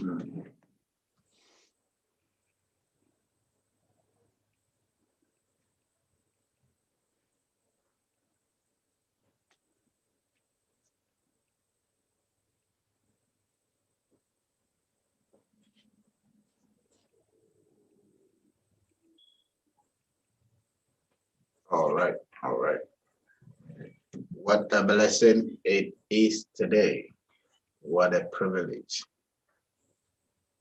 Mm. All right, all right. What a blessing it is today. What a privilege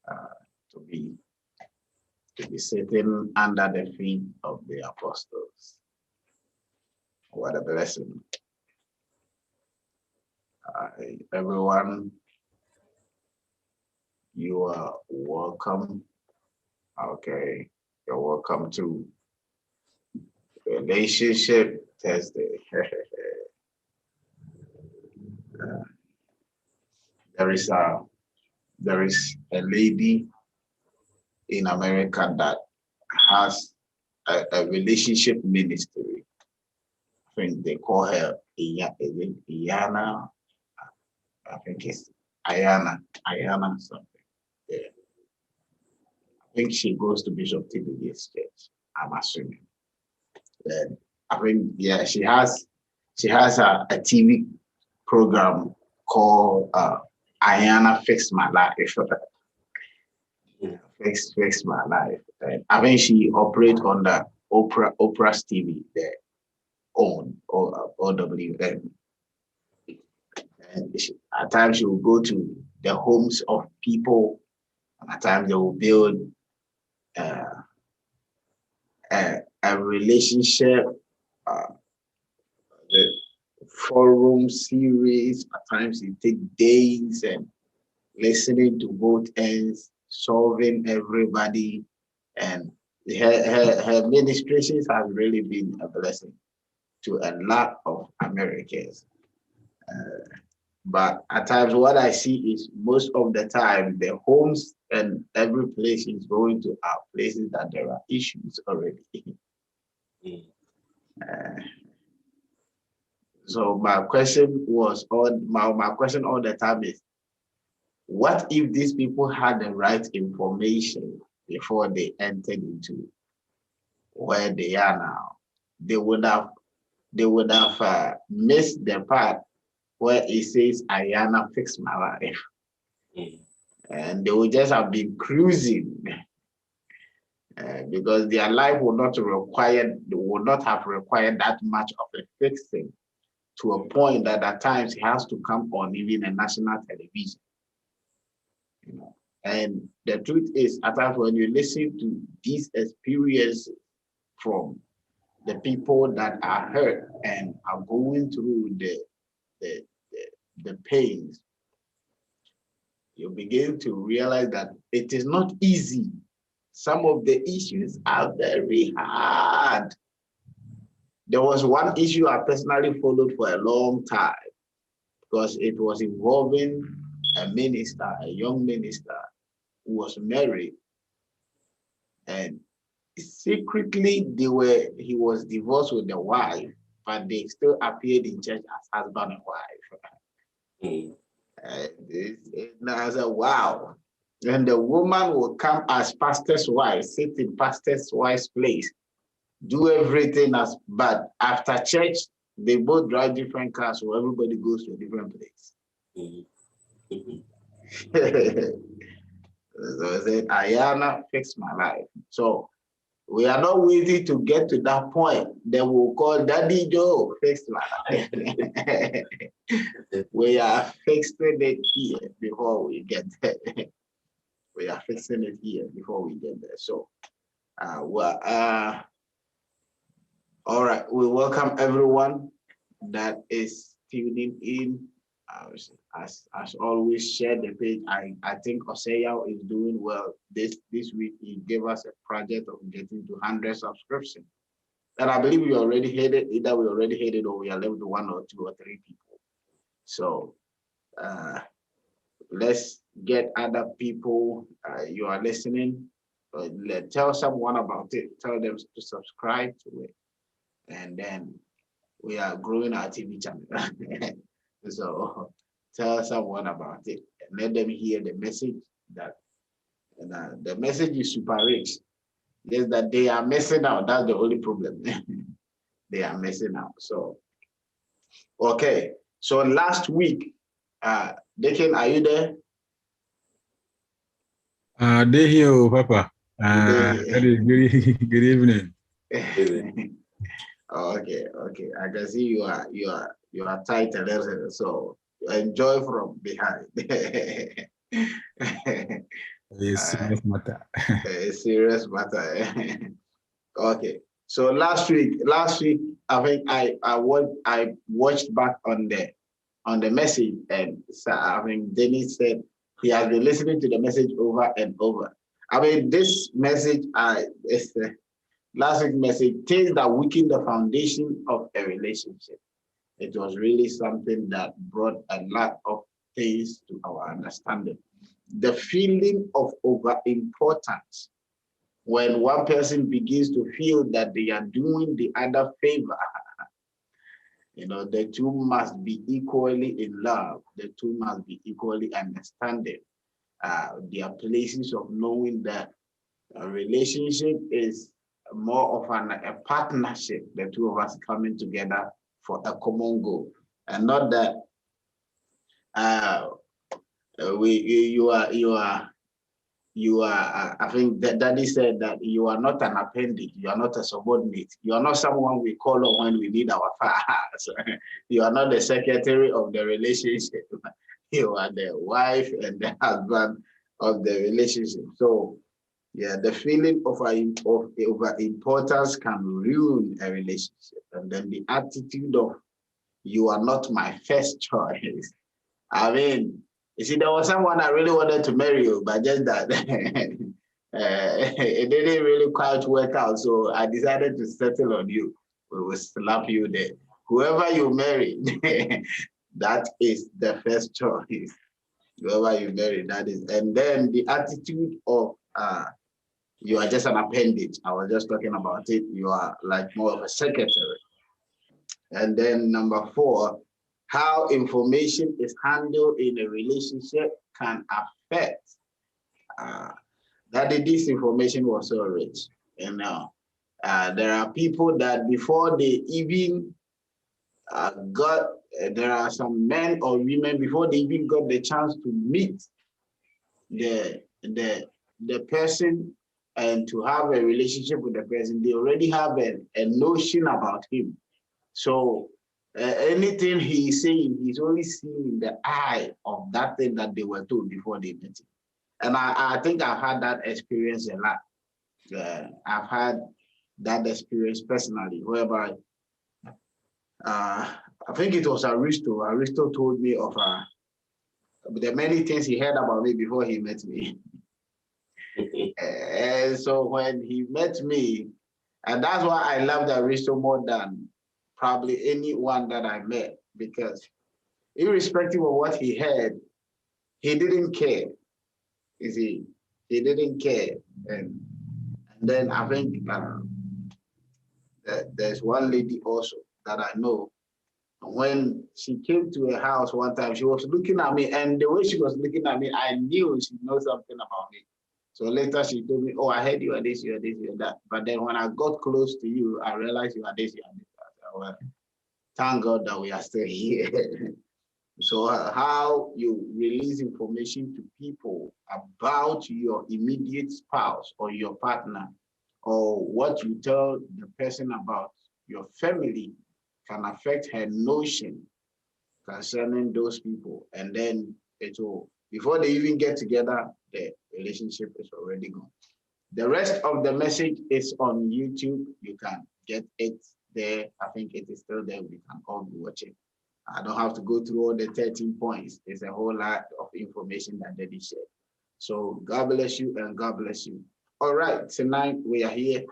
uh, to be sitting under the feet of the apostles. What a blessing. Everyone, you are welcome. Okay, you're welcome to Relationship Thursday. uh, there is a lady in America that has a relationship ministry. I think they call her Iana. I think it's Ayana something. Yeah. I think she goes to Bishop TB's church, I'm assuming. Then I think, yeah, she has a TV program called Ayana Fix My Life. Fix My Life. And I think she operates on the Oprah's TV, their own, or OWN. And at times she will go to the homes of people, and at times they will build uh, a relationship, the forum series. At times it takes days and listening to both ends, solving everybody, and her ministrations have really been a blessing to a lot of Americans. But at times, what I see is most of the time, the homes and every place is going to are places that there are issues already. So my question was my question all the time is, what if these people had the right information before they entered into where they are now? They would have missed the part where it says Ayana fix my life. And they would just have been cruising because their life would not have required that much of a fixing, to a point that at times it has to come on even a national television. You know. And the truth is, at times when you listen to these experiences from the people that are hurt and are going through the pains, you begin to realize that it is not easy. Some of the issues are very hard. There was one issue I personally followed for a long time because it was involving a minister, a young minister who was married, and secretly he was divorced with the wife, but they still appeared in church as husband and wife. And I said, wow. And the woman will come as pastor's wife, sit in pastor's wife's place, do everything but after church, they both drive different cars, so everybody goes to a different place. So I said, Ayana, fix my life. So we are not waiting to get to that point. Then we'll call Daddy Joe, fix my life. We are fixing it here before we get there. We are fixing it here before we get there. So, all right. We welcome everyone that is tuning in. As always, share the page. I think Osea is doing well. This week he gave us a project of getting to 100 subscriptions. And I believe we already hit it. Either we already hit it or we are left with 1 or 2 or 3 people. So let's get other people. You are listening. Tell someone about it. Tell them to subscribe to it. And then we are growing our TV channel. So tell someone about it and let them hear the message That the message is super rich. Just that they are messing out. That's the only problem. They are messing out. So, okay. So last week, Deacon, are you there? They here, Papa. Good evening. Okay. I can see you are tight a little, so enjoy from behind. It's serious matter. A serious matter. Okay. So last week, I think I watched back on the message, and so I think Dennis said he has been listening to the message over and over. I mean, this message, last week's message, things that weaken the foundation of a relationship. It was really something that brought a lot of things to our understanding. The feeling of overimportance. When one person begins to feel that they are doing the other favor, the two must be equally in love. The two must be equally understanding. There are places of knowing that a relationship is more of a partnership, the two of us coming together for a common goal, and not that you are, I think that Daddy said that you are not an appendage, you are not a subordinate, you are not someone we call on when we need our files. You are not the secretary of the relationship. You are the wife and the husband of the relationship. So, yeah, the feeling of importance can ruin a relationship. And then the attitude of you are not my first choice. I mean, you see, there was someone I really wanted to marry you, but just that it didn't really quite work out. So I decided to settle on you. We will slap you there. Whoever you marry, that is the first choice. Whoever you marry, that is. And then the attitude of you are just an appendage. I was just talking about it. You are like more of a secretary. And then number 4, how information is handled in a relationship can affect that this information was so rich. And now there are people that before they even there are some men or women before they even got the chance to meet the person and to have a relationship with the person, they already have a notion about him. So anything he is saying, he's only seeing in the eye of that thing that they were told before they met him. And I think I've had that experience a lot. I've had that experience personally, whereby I think it was Aristo. Aristo told me of the many things he heard about me before he met me. And so when he met me, and that's why I loved Aristo more than probably anyone that I met, because irrespective of what he heard, he didn't care. You see, he didn't care. And then I think there's one lady also that I know. When she came to a house one time, she was looking at me, and the way she was looking at me, I knew she knows something about me. So later she told me, oh, I heard you are this, you are this, you are that. But then when I got close to you, I realized you are this, you are this. Well, thank God that we are still here. So how you release information to people about your immediate spouse or your partner, or what you tell the person about your family can affect her notion concerning those people. And then it will, before they even get together, the relationship is already gone. The rest of the message is on YouTube. You can get it there. I think it is still there. We can all be watching. I don't have to go through all the 13 points. It's a whole lot of information that Daddy shared. So God bless you and God bless you. All right, tonight we are here.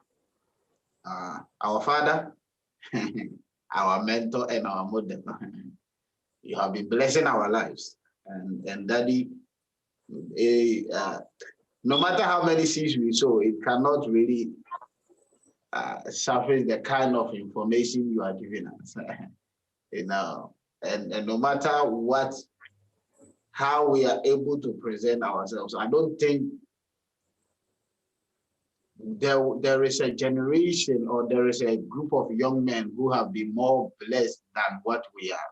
Our Father, our mentor, and our model. You have been blessing our lives. And Daddy, no matter how many seeds we sow, it cannot really surface the kind of information you are giving us. And no matter how we are able to present ourselves. I don't think there is a generation or there is a group of young men who have been more blessed than what we are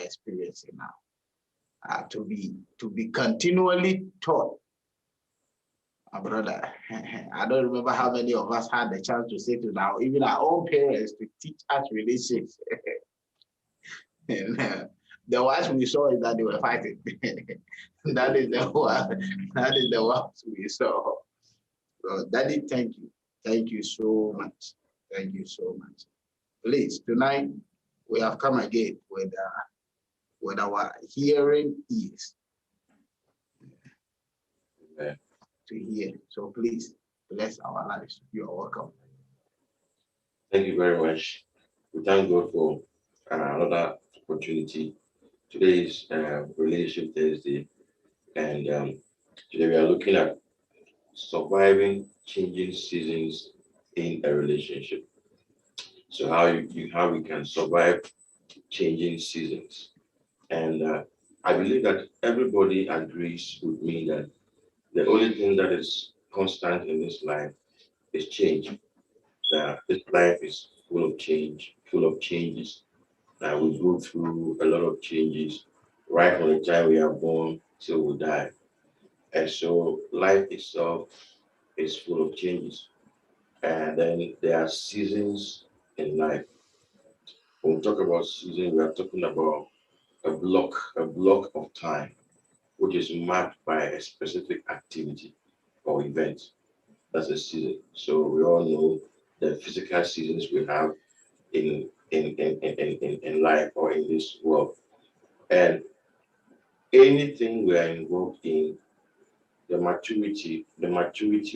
experiencing now. To be continually taught. My brother, I don't remember how many of us had the chance to say to now, even our own parents, to teach us relationships. And, the ones we saw is that they were fighting. That is the ones we saw. So, Daddy, thank you. Thank you so much. Thank you so much. Please, tonight we have come again with our hearing ears. Amen. To hear. So please bless our lives. You are welcome. Thank you very much. We thank God for another opportunity. Today is Relationship Thursday, and today we are looking at surviving changing seasons in a relationship. So how we can survive changing seasons, and I believe that everybody agrees with me that the only thing that is constant in this life is change. That this life is full of change, full of changes. That we go through a lot of changes right from the time we are born till we die. And so life itself is full of changes. And then there are seasons in life. When we talk about season, we are talking about a block of time, which is marked by a specific activity or event. That's a season. So we all know the physical seasons we have in life or in this world. And anything we are involved in, the maturity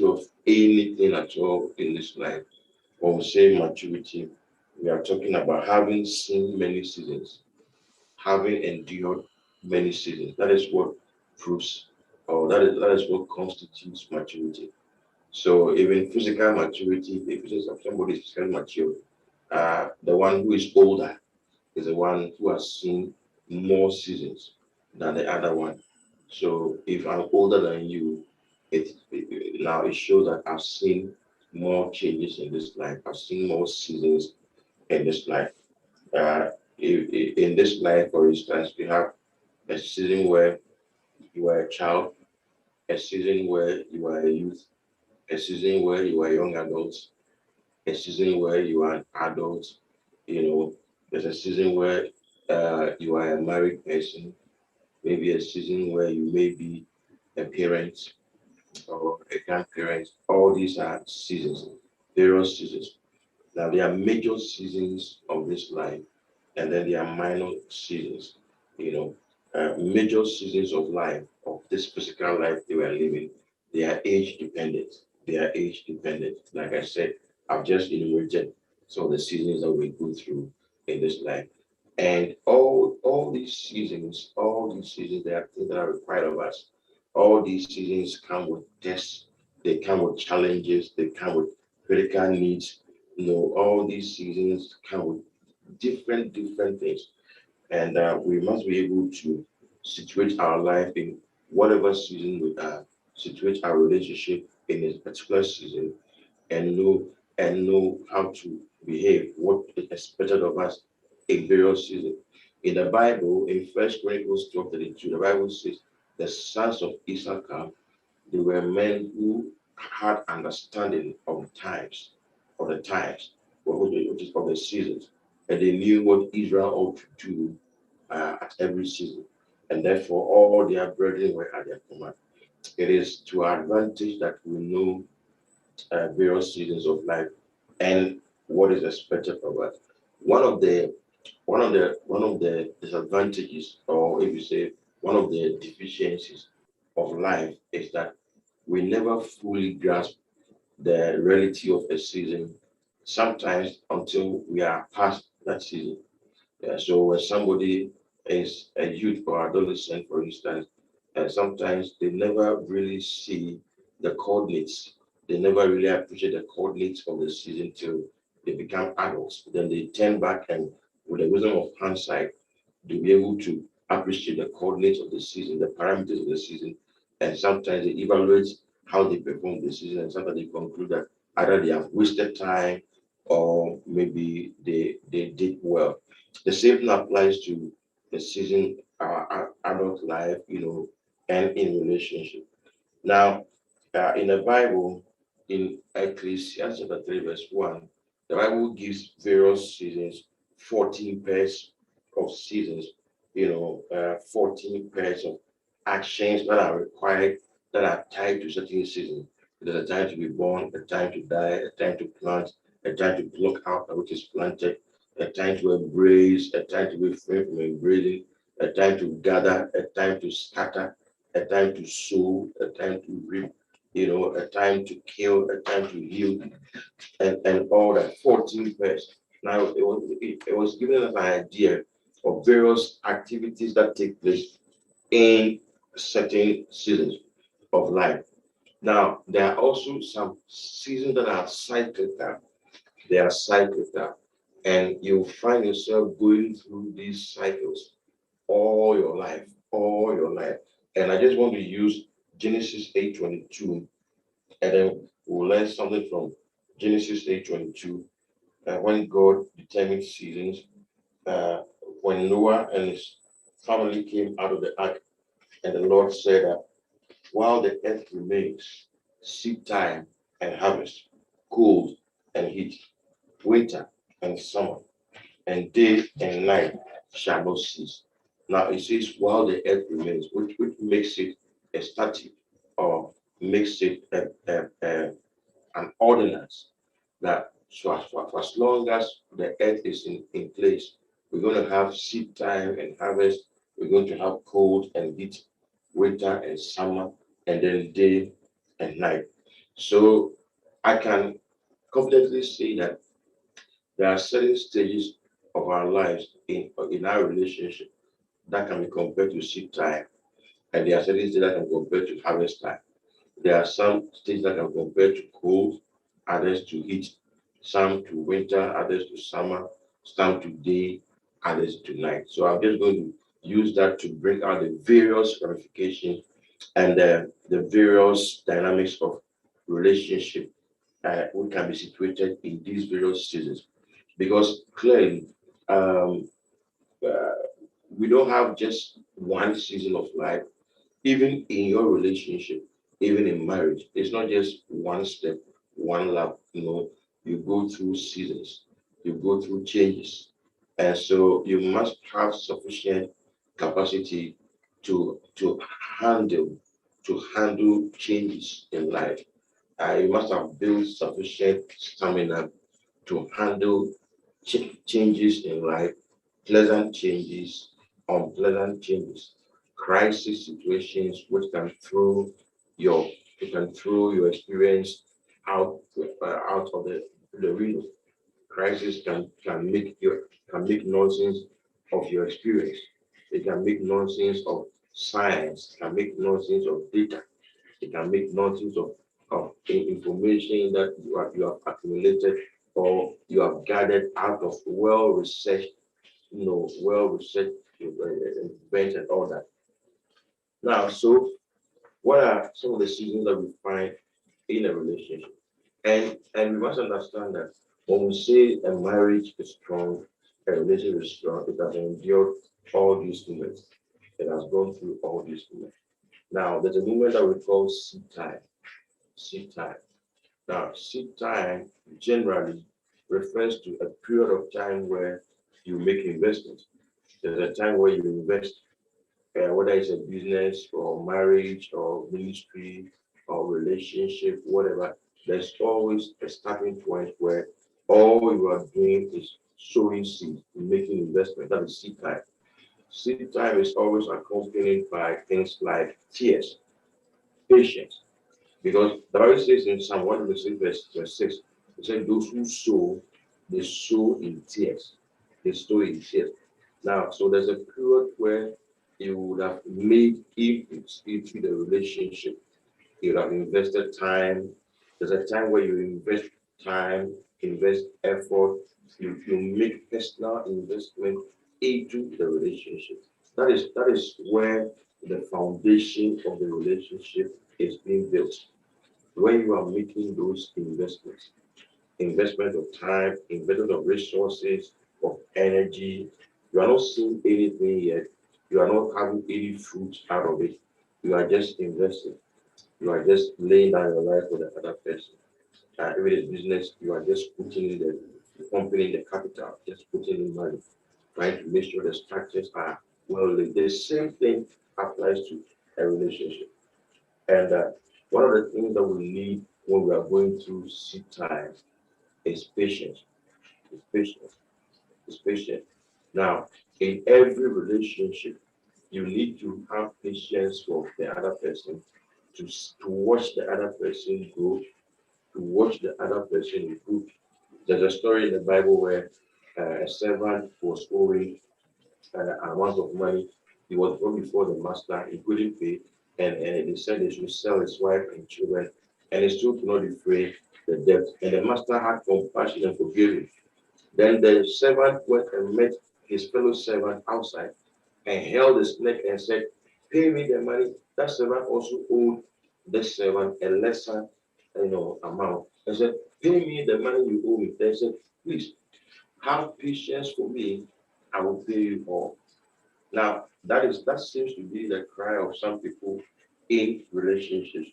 of anything at all in this life. When we say maturity, we are talking about having seen many seasons, having endured many seasons. That is what proves, or that is what constitutes maturity. So even physical maturity, if it is somebody is physically mature, the one who is older is the one who has seen more seasons than the other one. So if I'm older than you, now it shows that I've seen more changes in this life. I've seen more seasons in this life. In this life, for instance, we have a season where you are a child, a season where you are a youth, a season where you are young adults, a season where you are an adult. You know, there's a season where you are a married person, maybe a season where you may be a parent or a grandparent. All these are seasons, various seasons. Now, there are major seasons of this life, and then there are minor seasons. You know, major seasons of life, of this physical life they were living, they are age dependent. They are age dependent. Like I said, I've just enumerated some of the seasons that we go through in this life. And all these seasons, they are things that are required of us. All these seasons come with tests, they come with challenges, they come with critical needs. You know, all these seasons come with different things, and we must be able to situate our life in whatever season we are, situate our relationship in a particular season, and know how to behave, what is expected of us in various seasons. In the Bible, in First Chronicles 12:32, the Bible says the sons of Issachar, they were men who had understanding of the times, which is of the seasons, and they knew what Israel ought to do at every season, and therefore all their brethren were at their command. It is to our advantage that we know various seasons of life and what is expected of us. One of the disadvantages, or if you say one of the deficiencies of life, is that we never fully grasp the reality of a season, sometimes until we are past that season. Yeah, so when somebody is a youth or adolescent, for instance, sometimes they never really see the coordinates. They never really appreciate the coordinates of the season till they become adults. Then they turn back and, with the wisdom of hindsight, to be able to appreciate the coordinates of the season, the parameters of the season, and sometimes they evaluate how they perform the season, and sometimes they conclude that either they have wasted time or maybe they did well. The same thing applies to the season, our adult life, and in relationship. Now, in the Bible, in Ecclesiastes chapter 3, verse 1, the Bible gives various seasons, 14 pairs of seasons, 14 pairs of actions that are required, that are tied to certain seasons. There's a time to be born, a time to die, a time to plant, a time to pluck out that which is planted, a time to embrace, a time to refrain from embracing, a time to gather, a time to scatter, a time to sow, a time to reap, a time to kill, a time to heal, and all that 14 pairs. Now it was given us an idea of various activities that take place in certain seasons of life. Now there are also some seasons that are cyclical. They are cyclical, and you'll find yourself going through these cycles all your life, all your life. And I just want to use Genesis 8:22, and then we'll learn something from Genesis 8:22. When God determined seasons, when Noah and his family came out of the ark, and the Lord said that while the earth remains, seed time and harvest, cold and heat, winter and summer, and day and night shall not cease. Now it says, while the earth remains, which makes it a static, or makes it an ordinance that for as long as the earth is in place, we're going to have seed time and harvest, we're going to have cold and heat, winter and summer, and then day and night. So I can confidently say that there are certain stages of our lives in our relationship that can be compared to seed time, and there are certain stages that can be compared to harvest time. There are some stages that can be compared to cold, others to heat, some to winter, others to summer, some to day, others to night. So I'm just going to use that to bring out the various ramifications and the various dynamics of relationship which can be situated in these various seasons. Because clearly, um, uh, we don't have just one season of life. Even in your relationship, even in marriage, it's not just one step, one lap. You go through seasons, you go through changes, and so you must have sufficient capacity to handle handle changes in life. You must have built sufficient stamina to handle changes in life, pleasant changes, unpleasant changes, crisis situations which can throw your experience out of the window. Crisis can make nonsense of your experience. It can make nonsense of science, can make nonsense of data, it can make nonsense of information that you have accumulated or you have gathered out of well-researched, well-researched events and all that. Now, so what are some of the seasons that we find in a relationship? And we must understand that when we say a marriage is strong, a relationship is strong, it has endured all these moments. It has gone through all these moments. Now, there's a moment that we call seed time. Seed time. Now, seed time generally refers to a period of time where you make investments. There's a time where you invest, whether it's a business or marriage or ministry or relationship, whatever. There's always a starting point where all you are doing is sowing seed, making investment. That is seed time. Seed time is always accompanied by things like tears, patience. Because the Bible says in Psalm 106, verse 6, it said, those who sow, they sow in tears. They sow in tears. Now, so there's a period where you would have made inputs into the relationship. You would have invested time. There's a time where you invest time, invest effort, you make personal investment into the relationship. That is where the foundation of the relationship is being built. When you are making those investments, investment of time, investment of resources, of energy, you are not seeing anything yet. You are not having any fruit out of it. You are just investing. You are just laying down your life for the other person. If it is business, you are just putting in the company in the capital, just putting in money, trying to make sure the structures are well laid. The same thing applies to a relationship. And one of the things that we need when we are going through seed time is patience. Is patience. Is patience. Now, in every relationship, you need to have patience for the other person, to watch the other person grow, to watch the other person improve. There's a story in the Bible where a servant was owing an amount of money. He was brought before the master, he couldn't pay, and they said they should sell his wife and children, and he still could not defray the debt. And the master had compassion and forgave him. Then the servant went and met his fellow servant outside and held his neck and said, "Pay me the money." That servant also owed this servant a lesser, amount. I said, "Pay me the money you owe me." They said, "Please have patience for me. I will pay you all." Now, that seems to be the cry of some people in relationships,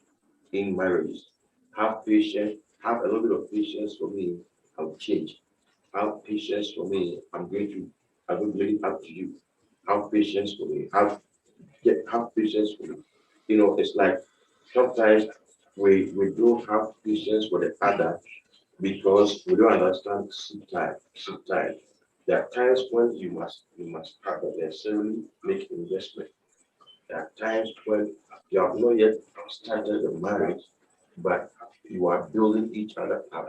in marriages. Have patience. Have a little bit of patience for me. I'll change. Have patience for me. I will leave it up to you. Have patience for me. Have patience for me. It's like sometimes we don't have patience for the other because we don't understand seed time. Seed time. There are times when you must have necessarily make investment. There are times when you have not yet started the marriage, but you are building each other up,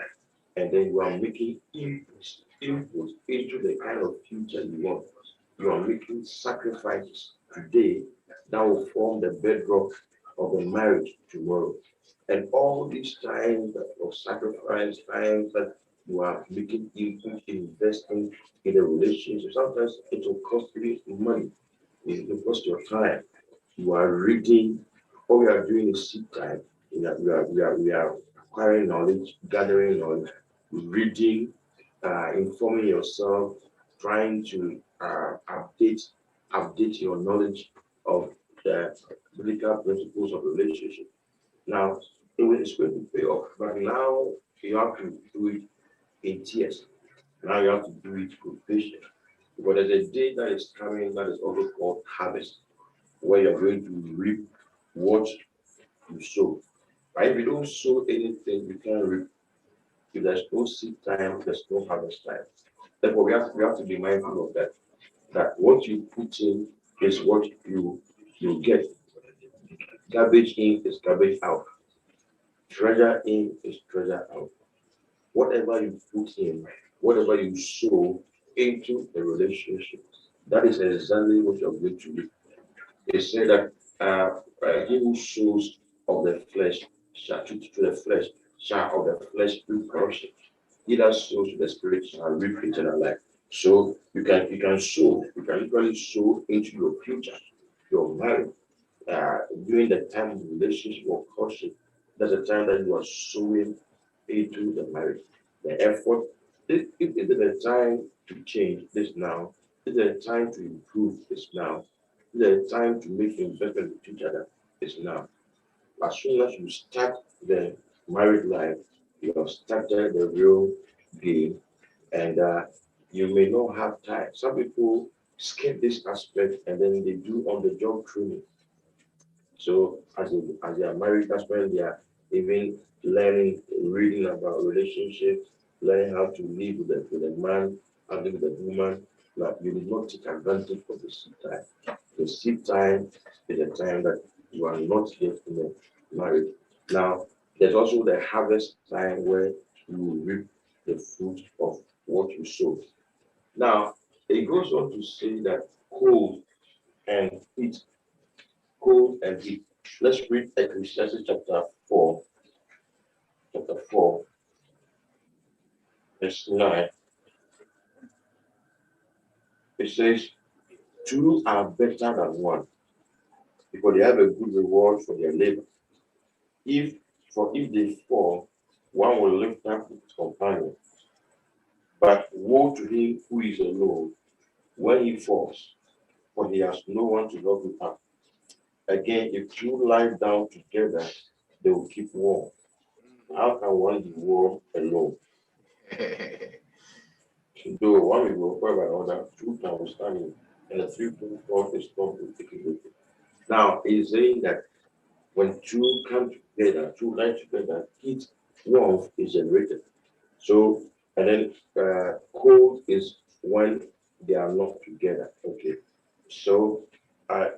and then you are making input into the kind of future you want. You are making sacrifices today that will form the bedrock of the marriage tomorrow. And all these times of sacrifice, times that you are making input, investing in a relationship, sometimes it will cost you money, it will cost your time. You are reading, all we are doing is seed time. We are acquiring knowledge, gathering knowledge, reading, informing yourself, trying to update your knowledge of the biblical principles of relationship. Now, it's going to pay off, but now you have to do it in tears. Now you have to do it with patience. But there's a day that is coming that is also called harvest, where you're going to reap what you sow. Right? If you don't sow anything, you can't reap. If there's no seed time, there's no harvest time. Therefore, we have to be mindful of that. That what you put in is what you get. Garbage in is garbage out. Treasure in is treasure out. Whatever you put in, whatever you sow into a relationship, that is exactly what you're going to reap. They say that he who sows of the flesh shall to the flesh shall of the flesh reap corruption. He that sows to the spirit shall reap eternal life. So you can sow, you can literally sow into your future, your marriage. During the time of relationship or courtship, that's the time that you are sowing into the marriage. The effort, if it is the time to change this now, it is the time to improve this now, it is the time to make investment with each other is now. As soon as you start the married life, you have started the real game, and you may not have time. Some people skip this aspect and then they do on the job training. So as they are married, that's when they are even learning, reading about relationships, learning how to live with a man, how to live with a woman. Now, you did not take advantage of the seed time. The seed time is a time that you are not yet in a marriage. Now, there's also the harvest time where you will reap the fruit of what you sow. Now, it goes on to say that cold and heat, cold and heat. Let's read Ecclesiastes chapter 4, verse 9. It says, two are better than one because they have a good reward for their labor. If they fall, one will lift up his companion. But woe to him who is alone when he falls, for he has no one to help him up. Again, if two lie down together, they will keep warm. How can one be warm alone? Though one will go by another, two can withstand, and the three will fall is not to take it with it. Now, he's saying that when two come together, two lie together, heat warmth is generated. So, and then cold is when they are not together. Okay. So,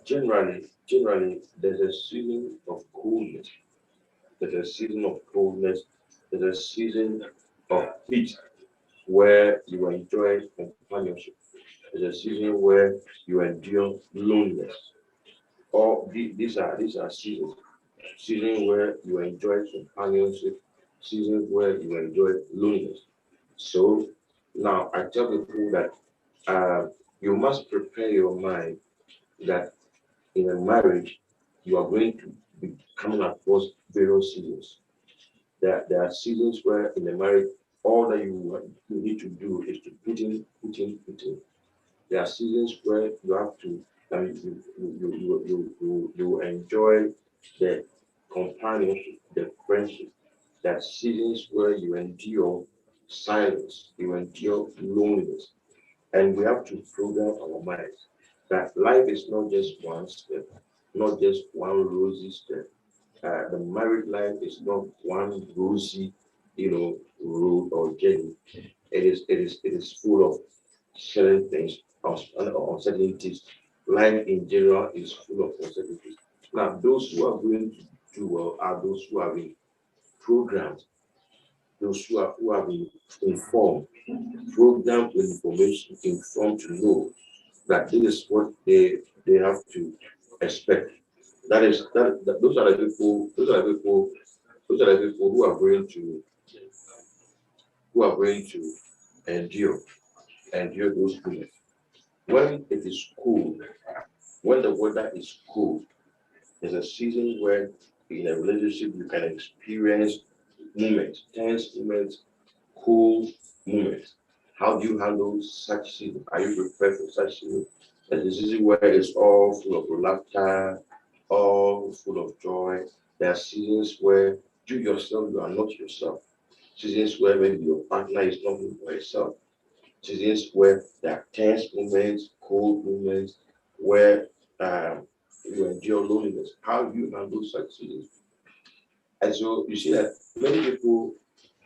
generally, there's a season of coolness. There's a season of coldness. There's a season of heat where you enjoy companionship. There's a season where you endure loneliness. All these are seasons. Seasons where you enjoy companionship. Seasons where you enjoy loneliness. So now I tell people that you must prepare your mind that in a marriage you are going to be coming across various seasons. There are seasons where in a marriage all that you need to do is to put in. There are seasons where you have to you enjoy the companionship, the friendship. There are seasons where you endure silence, you endure loneliness. And we have to program our minds that life is not just one step, not just one rosy step. The married life is not one rosy, road or journey. It is full of certain things, uncertainties. Life in general is full of uncertainties. Now, those who are going to do well are those who have been programmed, those who have been informed, programmed with information, informed to know that this is what they have to expect. Those are the people, who are going to endure those things. When it is cool, when the weather is cool, there's a season where in a relationship you can experience moments, tense moments, cool moments. How do you handle such season? Are you prepared for such season? There's a season where it's all full of laughter, all full of joy. There are seasons where you are not yourself. Seasons where maybe your partner is not for yourself. Seasons where there are tense moments, cold moments, where you endure loneliness. How do you handle such seasons? And so you see that many people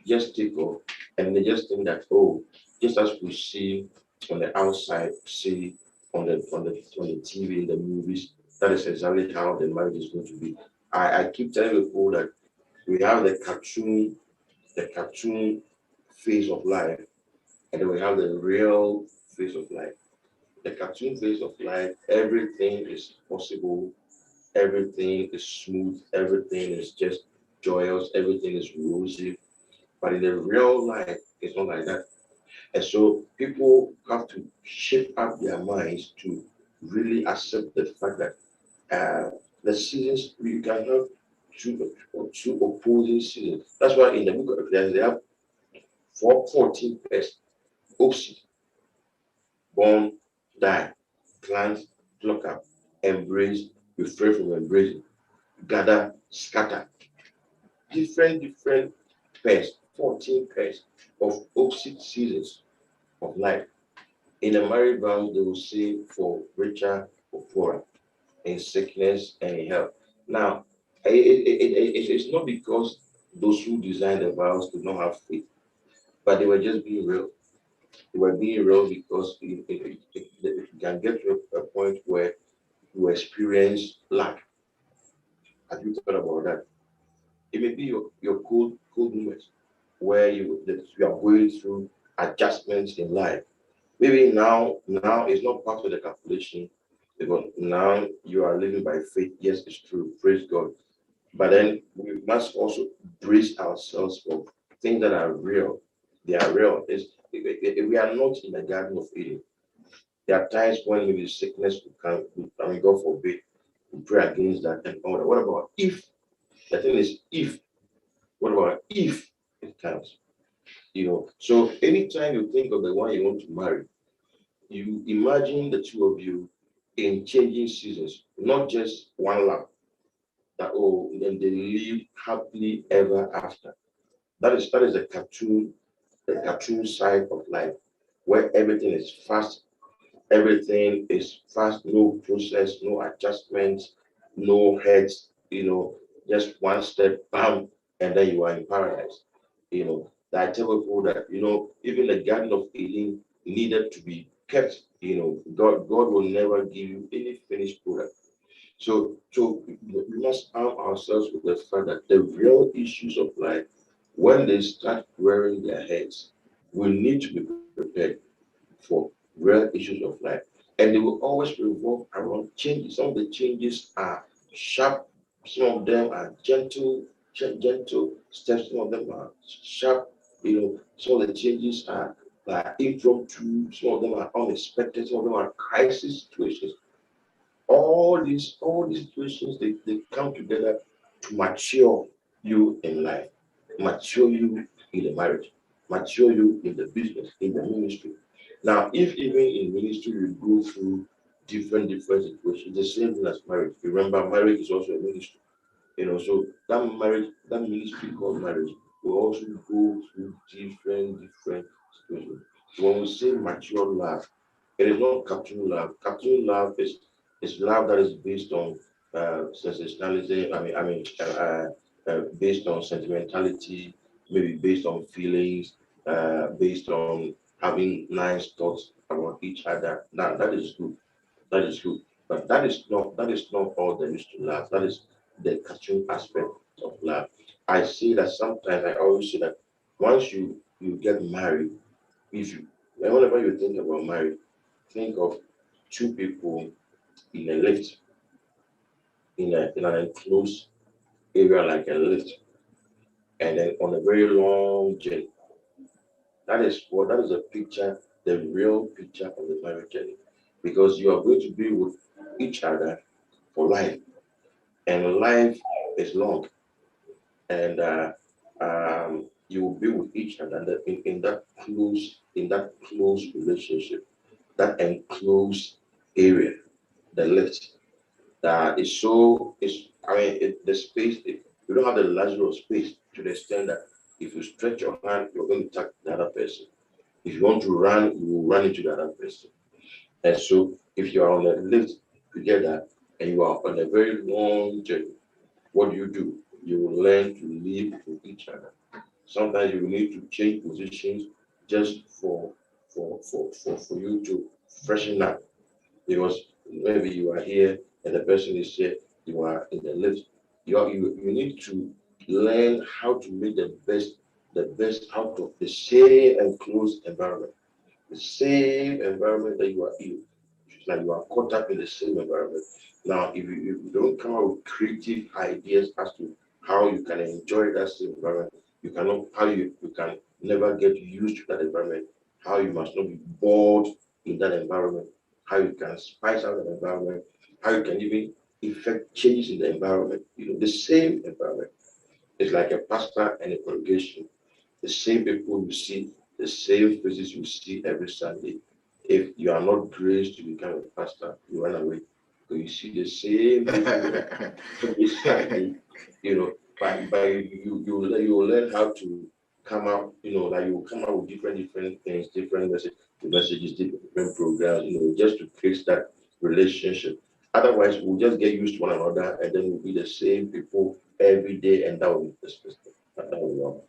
just take off and they just think that, oh, just as we see on the outside, see on the TV, in the movies, that is exactly how the marriage is going to be. I keep telling people that we have the cartoon phase of life, and then we have the real phase of life. The cartoon phase of life, everything is possible, everything is smooth, everything is just joyous, everything is rosy. But in the real life, it's not like that. And so people have to shape up their minds to really accept the fact that the seasons, you can have two opposing seasons. That's why in the book of Ecclesiastes, they have 14 pairs: oxen, born, die, plant, pluck up, embrace, refrain from embracing, gather, scatter. Different pairs, 14 pairs of opposite seasons of life. In a married vows, they will say for richer or poorer, in sickness and in health. Now, it's not because those who designed the vows did not have faith, but they were just being real. They were being real because it can get to a point where you experience lack. Have you thought about that? It may be your cold moments where you are going through adjustments in life. Maybe now it's not part of the calculation because now you are living by faith. Yes, it's true. Praise God. But then we must also brace ourselves for things that are real. They are real. We are not in the Garden of Eden. There are times when maybe sickness will come. I mean, God forbid, we pray against that and all that. What about if? The thing is, if. What about if it comes? So anytime you think of the one you want to marry, you imagine the two of you in changing seasons, not just one love. That and they live happily ever after. That is the cartoon side of life, where everything is fast. Everything is fast, no process, no adjustments, no heads, just one step, bam, and then you are in paradise. That I tell people that, even the Garden of Eden needed to be kept. God will never give you any finished product. So we must arm ourselves with the fact that the real issues of life, when they start rearing their heads, we need to be prepared for real issues of life. And they will always revolve around changes. Some of the changes are sharp, some of them are gentle steps, some of them are sharp, some of the changes are impromptu, some of them are unexpected, some of them are crisis situations. All these situations, they come together to mature you in life, mature you in the marriage, mature you in the business, in the ministry. Now, if even in ministry you go through different situations, the same thing as marriage. Remember, marriage is also a ministry. So that ministry called marriage will also go through different situations. When we say mature love, it is not cartoon love. Cartoon love is love that is based on sensationalism. Based on sentimentality, maybe based on feelings, based on having nice thoughts about each other. Now that is good. That is good. But that is not all there is to love. That is the cartoon aspect of love. I see that sometimes I always say that once you get married, if you and whenever you think about marriage, think of two people in a lift, in an enclosed area like a lift, and then on a very long journey. That is a picture, the real picture of the marriage journey. Because you are going to be with each other for life. And life is long. And you will be with each other in that close relationship, that enclosed area, the lift. That is so is I mean the space you don't have the luxury of space to the extent that if you stretch your hand, you're going to touch the other person. If you want to run, you will run into the other person. And so if you are on a lift together and you are on a very long journey, what do? You will learn to live with each other. Sometimes you will need to change positions just for you to freshen up. Because maybe you are here and the person is here, you are in the lift. You need to learn how to make the best out of the same enclosed environment, the same environment that you are in. It's like you are caught up in the same environment. Now, if you don't come up with creative ideas as to how you can enjoy that same environment, you cannot how you can never get used to that environment, how you must not be bored in that environment, how you can spice out that environment, how you can even effect changes in the environment, the same environment. It's like a pastor and a congregation. The same people you see, the same faces you see every Sunday. If you are not graced to become a pastor, you run away. So you see the same people every Sunday, but you will learn how to come out, like you will come out with different things, different messages, different programs, just to create that relationship. Otherwise, we'll just get used to one another and then we'll be the same people every day, and that will be disgusting. That will be wrong.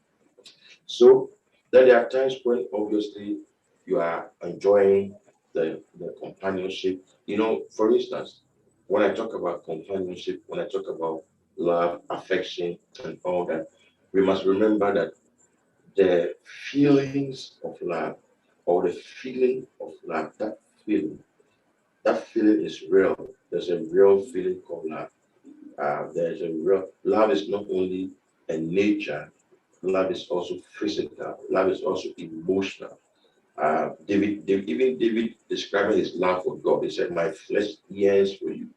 So then there are times when obviously you are enjoying the companionship. For instance, when I talk about companionship, when I talk about love, affection, and all that, we must remember that the feelings of love or the feeling of love, that feeling is real. There's a real feeling called love. There's a real love is not only a nature, love is also physical, love is also emotional. David describing his love for God, he said, "My flesh yearns for you,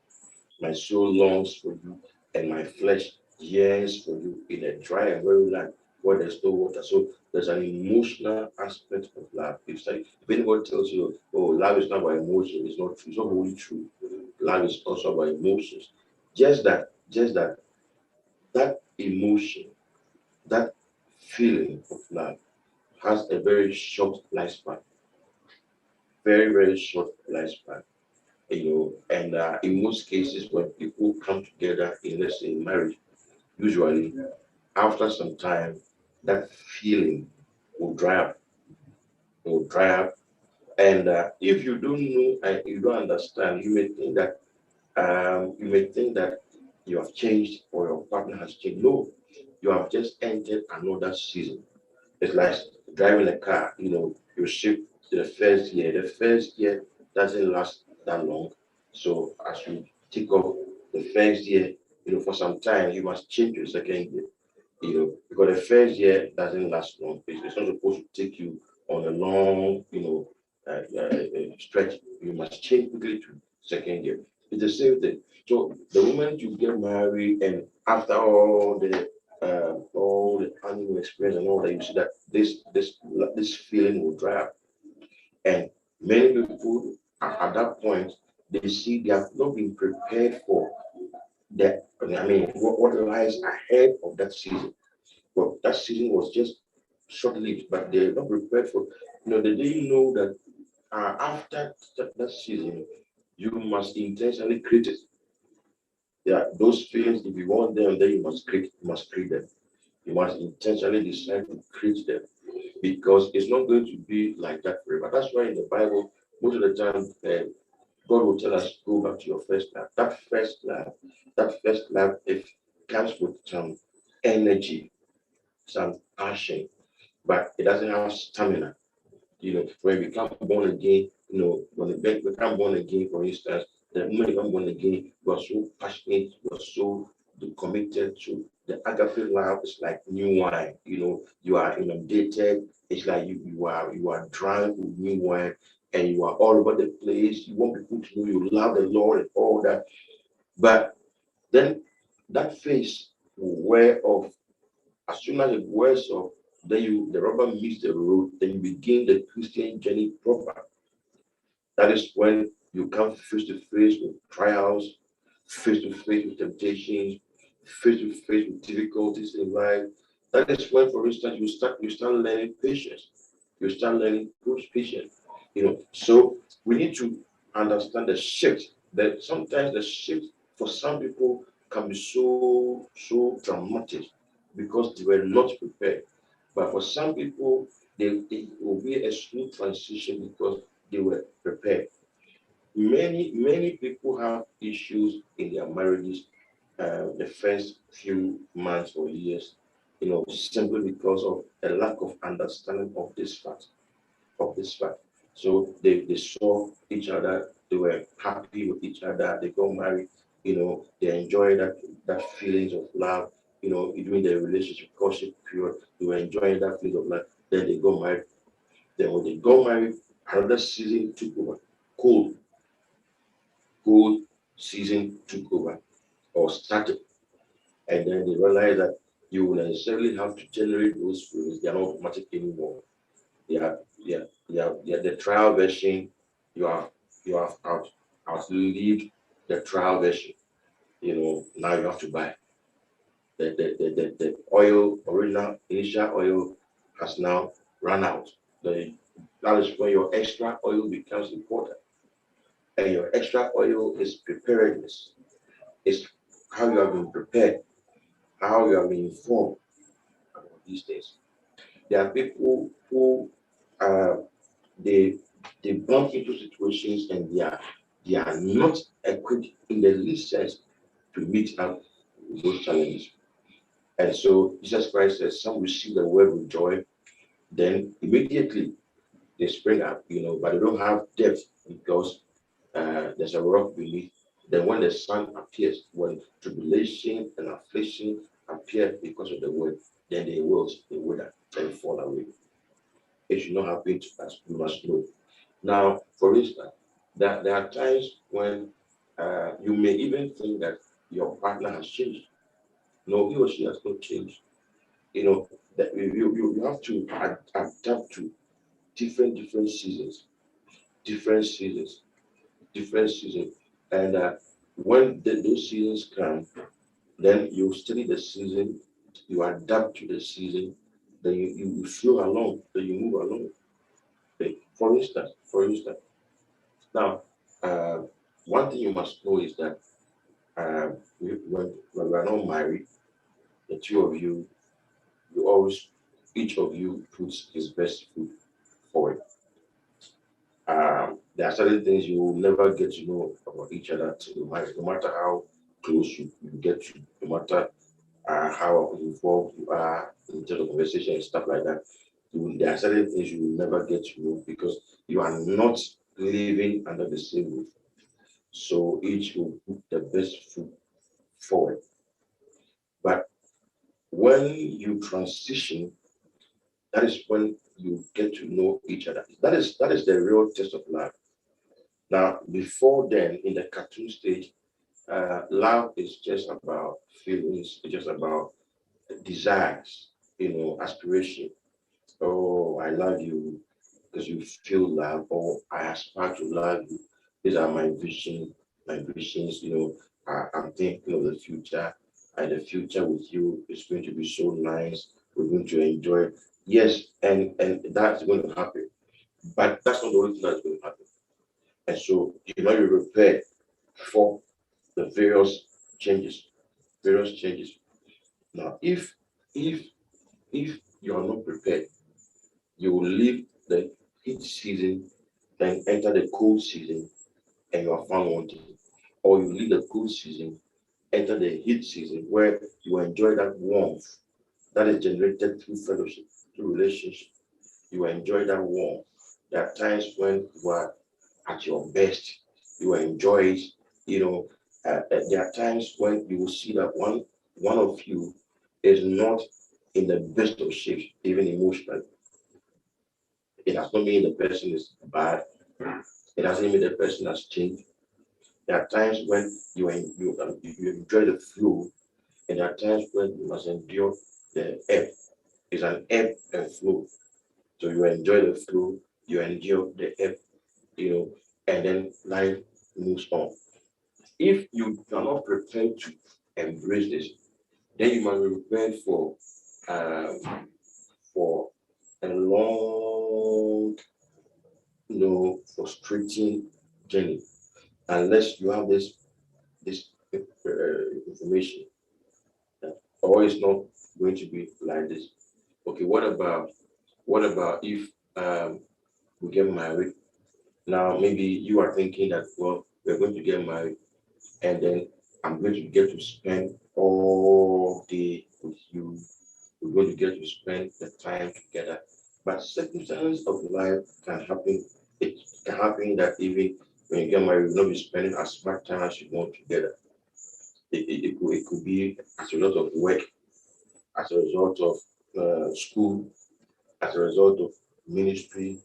my soul longs for you, and my flesh yearns for you in a dry and weary land where there's no water." So there's an emotional aspect of love. It's like if anyone tells you, "Oh, love is not about emotion," it's not true. It's not wholly true. Love is also about emotions. That emotion, that feeling of love has a very short lifespan, very, very short lifespan. And in most cases, when people come together in, let's say, marriage, usually after some time, that feeling will dry up. It will dry up. And if you don't know and you don't understand, you may think that you have changed or your partner has changed. No, you have just entered another season. It's like driving a car. You shift to the first year. The first year doesn't last that long. So as you take off the first year, for some time you must change to the second year. Because the first year doesn't last long. It's not supposed to take you on a long, stretch. You must change quickly to second year. It's the same thing. So the moment you get married, and after all the honeymoon experience and all that, you see that this feeling will dry up. And many people at that point, they see they have not been prepared for that. I mean, what lies ahead of that season. Well, that season was just short-lived, but they're not prepared for. They didn't know that after that season, you must intentionally create it. Yeah, those feelings, if you want them, then you must create them. You must intentionally decide to create them, because it's not going to be like that forever. That's why in the Bible, most of the time, God will tell us, go back to your first love. That first love, it comes with some energy, some passion, but it doesn't have stamina. When we become born again, when we become born again, for instance, the moment you become born again, you are so passionate, you are so committed to the agape love. It's like new wine. You are inundated. It's like you are drunk with new wine, and you are all over the place. You want people to know you love the Lord and all that. But then that phase will wear off. As soon as it wears off, then the rubber meets the road, then you begin the Christian journey proper. That is when you come face to face with trials, face to face with temptations, face to face with difficulties in life. That is when, for instance, you start learning patience. You start learning patience. So we need to understand the shift. That sometimes the shift for some people can be so dramatic because they were not prepared. But for some people, it will be a smooth transition because they were prepared. Many people have issues in their marriages the first few months or years, simply because of a lack of understanding of this fact. So they saw each other, they were happy with each other, they got married, they enjoyed that feelings of love, during their relationship courtship period, they were enjoying that feeling of love. Then they got married. Then when they got married, another season took over. Cold season took over or started. And then they realized that you will necessarily have to generate those feelings. They are not automatic anymore. The trial version, you have outlived the trial version. Now you have to buy. The oil, original initial oil has now run out. That is when your extra oil becomes important. And your extra oil is preparedness. It's how you have been prepared, how you have been informed about these things. There are people who uh, they they bump into situations and they are not equipped in the least sense to meet up with those challenges. And so Jesus Christ says, some receive the word with joy, then immediately they spring up, but they don't have depth because there's a rock beneath. Then when the sun appears, when tribulation and affliction appear because of the word, then they wither and fall away. It should not happen to us. We must know. Now, for instance, there are times when you may even think that your partner has changed. No, he or she has not changed. That you have to adapt to different seasons, different seasons, different seasons. And when those seasons come, then you study the season, you adapt to the season, then you flow along, then you move along. For instance, now, one thing you must know is that when we are not married, the two of you, each of you puts his best foot forward. There are certain things you will never get to know about each other till marriage, no matter how close you get to, no matter how involved you are in terms of conversation and stuff like that. There are certain things you will never get to know because you are not living under the same roof. So each will put the best foot forward. But when you transition, that is when you get to know each other. That is the real test of love. Now, before then, in the cartoon stage, love is just about feelings, it's just about desires, aspiration. Oh, I love you because you feel love, or I aspire to love you. These are my visions, I'm thinking of the future, and the future with you is going to be so nice. We're going to enjoy it. Yes, and that's going to happen. But that's not the only thing that's going to happen. And so you know you're prepared for the changes, various changes. Now, if you are not prepared, you will leave the heat season and enter the cold season, and you are found wanting. Or you leave the cool season, enter the heat season where you enjoy that warmth that is generated through fellowship, through relationship. You enjoy that warmth. There are times when you are at your best, you enjoy it. There are times when you will see that one of you is not in the best of shape, even emotionally. It does not mean the person is bad. It doesn't mean the person has changed. There are times when you enjoy the flow, and there are times when you must endure the ebb. It's an ebb and flow. So you enjoy the flow, you endure the ebb, and then life moves on. If you are not prepared to embrace this, then you must be prepared for a long, frustrating journey, unless you have this information. Or it's not going to be like this. Okay, what about if we get married? Now maybe you are thinking that, well, we're going to get married, and then I'm going to get to spend all day with you. We're going to get to spend the time together. But circumstances of life can happen. It can happen that even when you get married, you'll not be spending as much time as you want together. It could be as a result of work, as a result of school, as a result of ministry,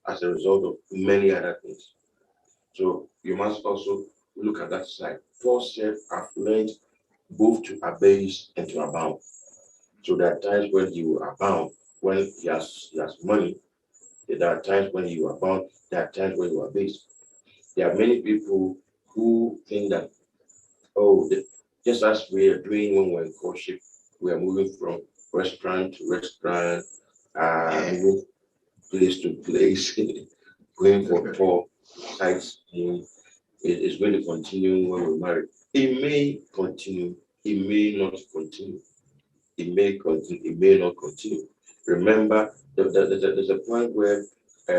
as a result of many other things. So you must also look at that side. Paul said, I've learned both to abase and to abound. So there are times when you abound, when he has money. There are times when you abound, there are times when you abase. There are many people who think that, oh, just as we are doing when we're in courtship, we are moving from restaurant to restaurant, moving place to place, going for tour, sightseeing. It is going to continue when we're married. It may continue, it may not continue. It may continue, it may not continue. Remember, there's a point where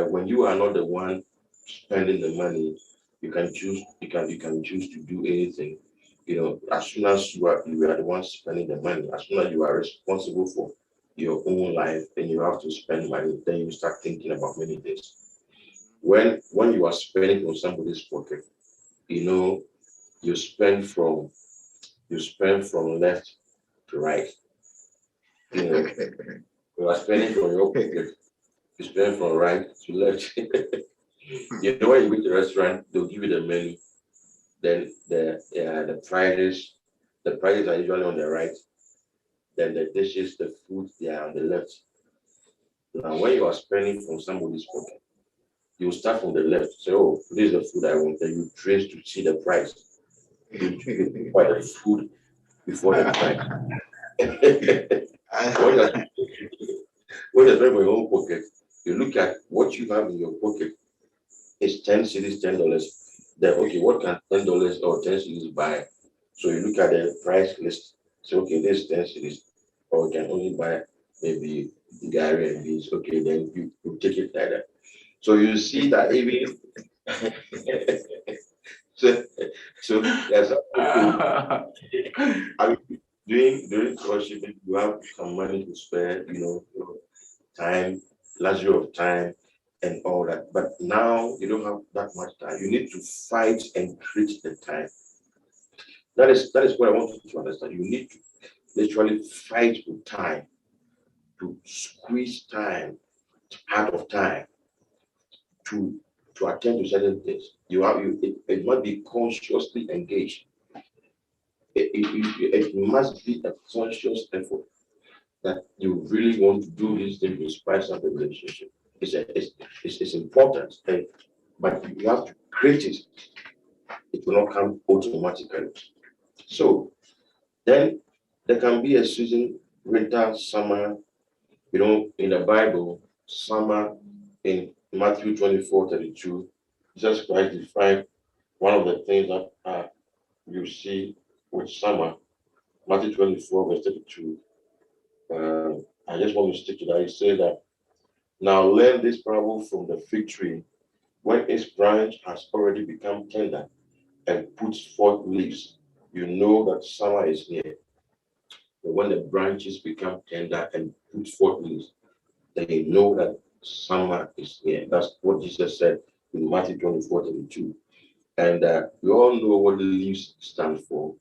when you are not the one spending the money, you can choose to do anything. As soon as you are the one spending the money, as soon as you are responsible for your own life and you have to spend money, then you start thinking about many things. When you are spending on somebody's pocket, you spend from left to right. You are spending from your pocket. You spend from right to left. You know, when you go to the restaurant, they'll give you the menu. Then the prices are usually on the right. Then the dishes, the food, they are on the left. Now, when you are spending from somebody's pocket, you start from the left. Say, oh, this is the food I want. Then you trace to see the price. You buy the food before the price. When you're spending from your own pocket, you look at what you have in your pocket. It's 10 cedis, $10. Then, okay, what can $10 or 10 cedis buy? So you look at the price list. So, okay, this is 10 cedis. Or you can only buy maybe Gary and beans. Okay, then you take it like that. So you see that even so there's during worship, you have some money to spare, time, luxury of time, and all that. But now you don't have that much time. You need to fight and create the time. That is what I want you to understand. You need to literally fight with time, to squeeze time out of time, to attend to certain things. It must be consciously engaged. It must be a conscious effort that you really want to do these things to spice up the relationship. It's important, but you have to create it. It will not come automatically. So then there can be a season, winter, summer. In the Bible, summer in Matthew 24:32, Jesus Christ defined one of the things that you see with summer. Matthew 24:32. I just want to stick to that. He says that, now learn this parable from the fig tree. When its branch has already become tender and puts forth leaves, you know that summer is near. But when the branches become tender and put forth leaves, then you know that summer is near. That's what Jesus said in Matthew 24:32. And we all know what the leaves stand for.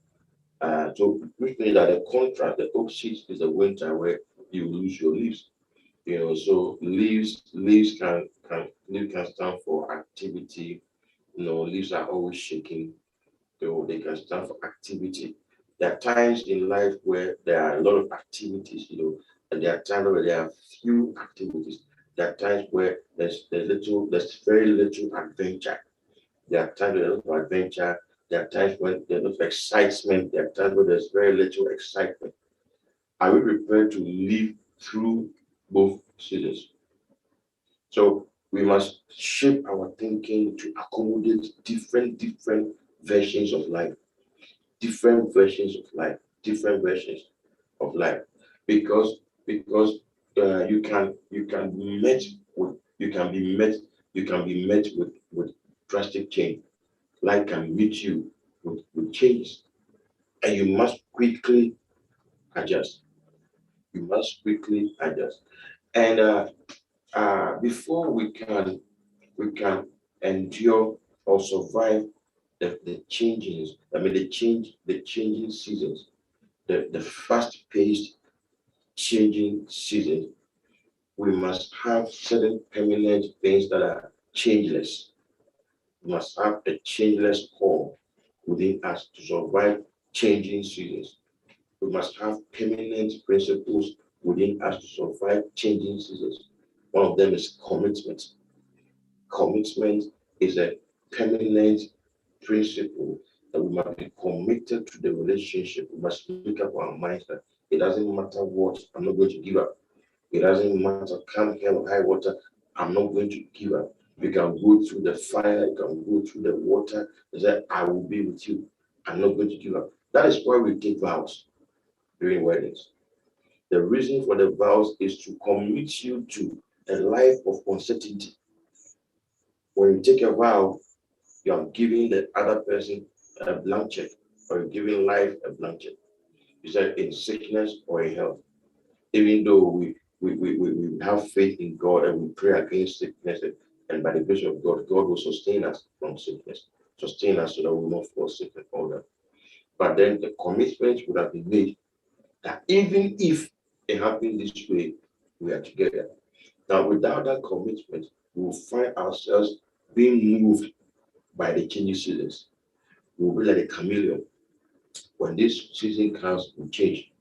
So which means that the contrast, the opposite is the winter where you lose your leaves. So leaves can stand for activity. Leaves are always shaking. They can stand for activity. There are times in life where there are a lot of activities, and there are times where there are few activities. There are times where there's very little adventure. There are times where there's a lot of adventure. There are times when there's a lot of excitement. There are times where there's very little excitement. Are we prepared to live through both seasons? So we must shape our thinking to accommodate different versions of life, different versions of life, because you can be met with drastic change. Life can meet you with changes, and you must quickly adjust. And before we can endure or survive the changes, the changing seasons, the fast-paced changing seasons, we must have certain permanent things that are changeless. We must have a changeless core within us to survive changing seasons. We must have permanent principles within us to survive changing seasons. One of them is commitment. Commitment is a permanent principle that we must be committed to the relationship. We must make up our minds that it doesn't matter what, I'm not going to give up. It doesn't matter, come hell or high water, I'm not going to give up. You can go through the fire, you can go through the water, and say, I will be with you. I'm not going to give up. That is why we take vows during weddings. The reason for the vows is to commit you to a life of uncertainty. When you take a vow, you are giving the other person a blank check, or you're giving life a blank check. You said in sickness or in health. Even though we have faith in God and we pray against sickness, and by the grace of God, God will sustain us from sickness, sustain us so that we will not fall sick and all that. But then the commitment would have been made that even if it happens this way, we are together. Now, without that commitment, we'll find ourselves being moved by the changing seasons. We'll be like a chameleon. When this season comes, we change.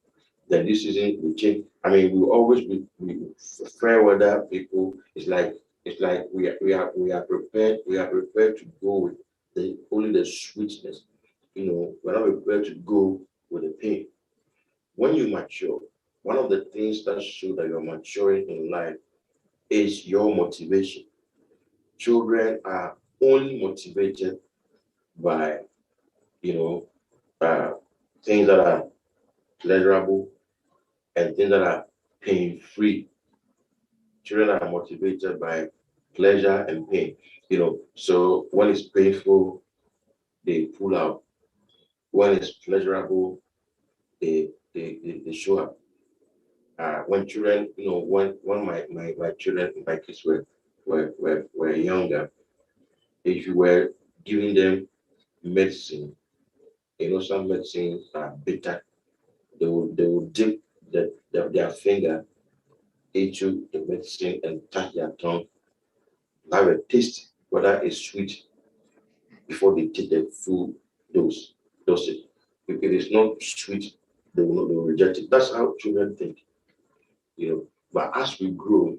Then this season we change. I mean, we always be fair weather people. It's like we are prepared to go with only the sweetness. We're not prepared to go with the pain. When you mature, one of the things that show that you're maturing in life is your motivation. Children are only motivated by uh, things that are pleasurable and things that are pain-free. Children are motivated by pleasure and pain. So when it's painful, they pull out. When it's pleasurable, they show up. When children, when my children, my kids were younger, if you were giving them medicine, some medicines are bitter. They will dip their finger into the medicine and touch their tongue, have a taste whether it's sweet before they take the full dosage. If it is not sweet, they will reject it. That's how children think. But as we grow,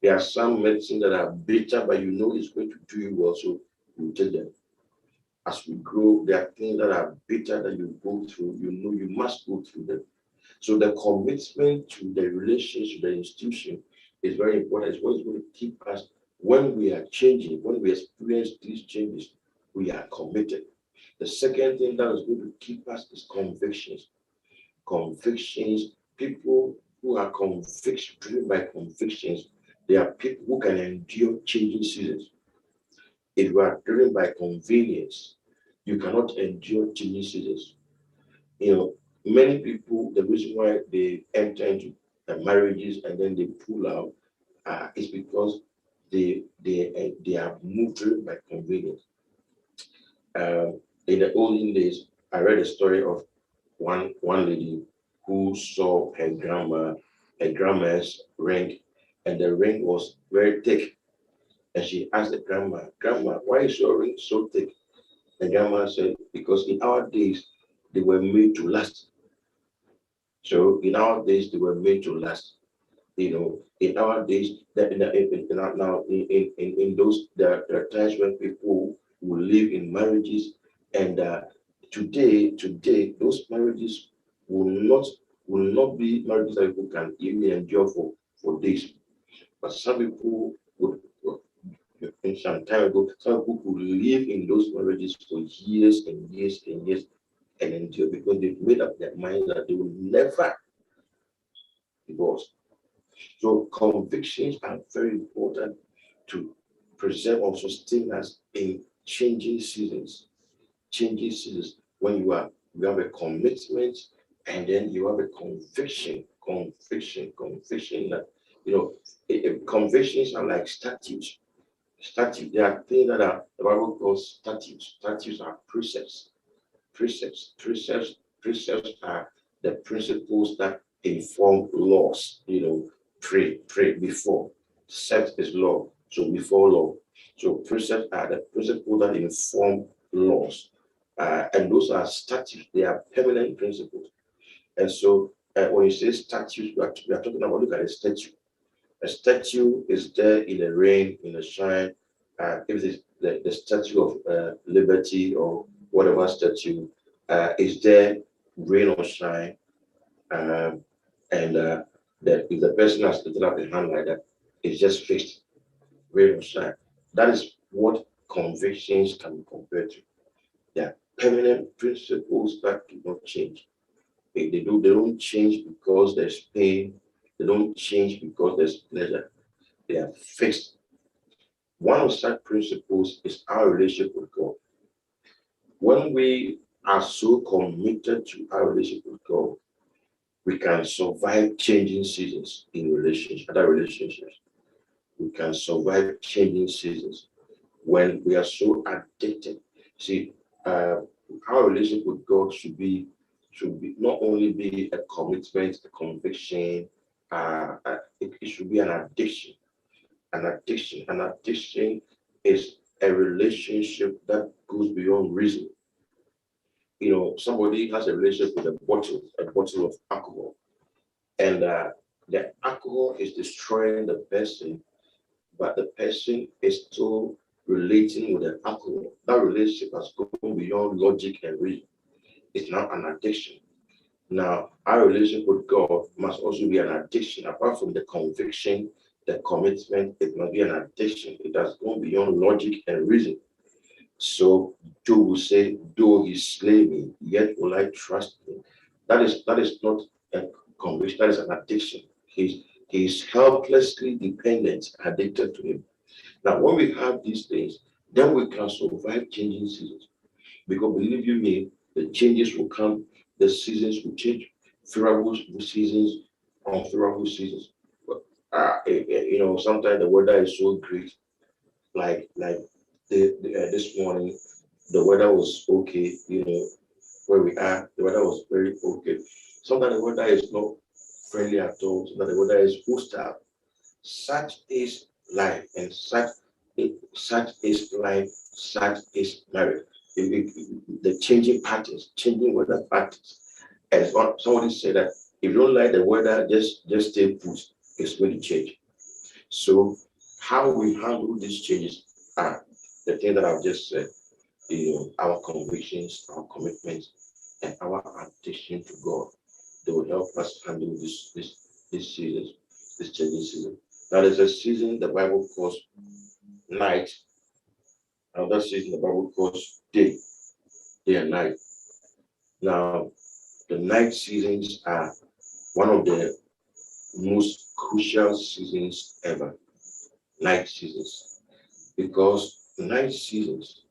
there are some medicine that are bitter, but it's going to do you well, so you take them. As we grow, there are things that are bitter that you go through. You must go through them. So the commitment to the relationship, the institution, is very important. It's what's going to keep us when we are changing, when we experience these changes. We are committed. The second thing that is going to keep us is convictions. Convictions. People who are driven by convictions, they are people who can endure changing seasons. If you are driven by convenience, you cannot endure changing seasons. Many people, the reason why they enter into marriages and then they pull out is because they are moved driven by convenience. In the olden days, I read a story of one lady who saw her grandma's ring, and the ring was very thick. And she asked the grandma, why is your ring so thick? And grandma said, because in our days, they were made to last. So in our days, they were made to last. In our days, now in those there are times when people will live in marriages, and today those marriages will not be marriages that people can even endure for days. But some people would, some time ago, some people could live in those marriages for years and years and years and endure, because they've made up their mind that they will never divorce. So convictions are very important to preserve or sustain us in changing seasons. Changing seasons, when you have a commitment, and then you have a conviction that convictions are like statutes. There are things that are the Bible calls statutes. Statutes are precepts. Precepts are the principles that inform laws. Pray before. Set is law. So before law. So precepts are the principles that inform laws. And those are statutes. They are permanent principles. And so when you say statutes, we are talking about, look at a statue. A statue is there in the rain, in the shine. If it is the Statue of Liberty or whatever statue is there, rain or shine, and that if the person has lifted up a hand like that, it's just fixed, rain or shine. That is what convictions can be compared to. They are permanent principles that do not change. They don't change because there's pain. They don't change because there's pleasure. They are fixed. One of such principles is our relationship with God. When we are so committed to our relationship with God, we can survive changing seasons in other relationships. We can survive changing seasons when we are so addicted. See, our relationship with God should be not only be a commitment, a conviction, it should be an addiction. an addiction. An addiction is a relationship that goes beyond reason. You know, somebody has a relationship with a bottle of alcohol, and the alcohol is destroying the person, but the person is still relating with the alcohol. That relationship has gone beyond logic and reason. It's now an addiction. Now, our relationship with God must also be an addiction. Apart from the conviction, the commitment, it must be an addiction. It has gone beyond logic and reason. So Job will say, though he slay me, yet will I trust him. That is not a conviction, that is an addiction. He's helplessly dependent, addicted to him. Now, when we have these things, then we can survive changing seasons. Because believe you me, the changes will come, the seasons will change, favorable seasons, unfavorable seasons. But, you know, sometimes the weather is so great, like this morning, the weather was okay, you know, where we are, the weather was very okay. Sometimes the weather is not friendly at all, sometimes the weather is hostile. Such is life, and such is life, such is marriage. The changing patterns, changing weather patterns. And somebody said that if you don't like the weather, just stay put. It's going to change. So how we handle these changes are the thing that I've just said. You know, our convictions, our commitments, and our addiction to God. They will help us handle this season, this changing season. Now there's a season the Bible calls night. Another season the Bible calls day and night. Now the night seasons are one of the most crucial seasons ever. Night seasons, because night seasons,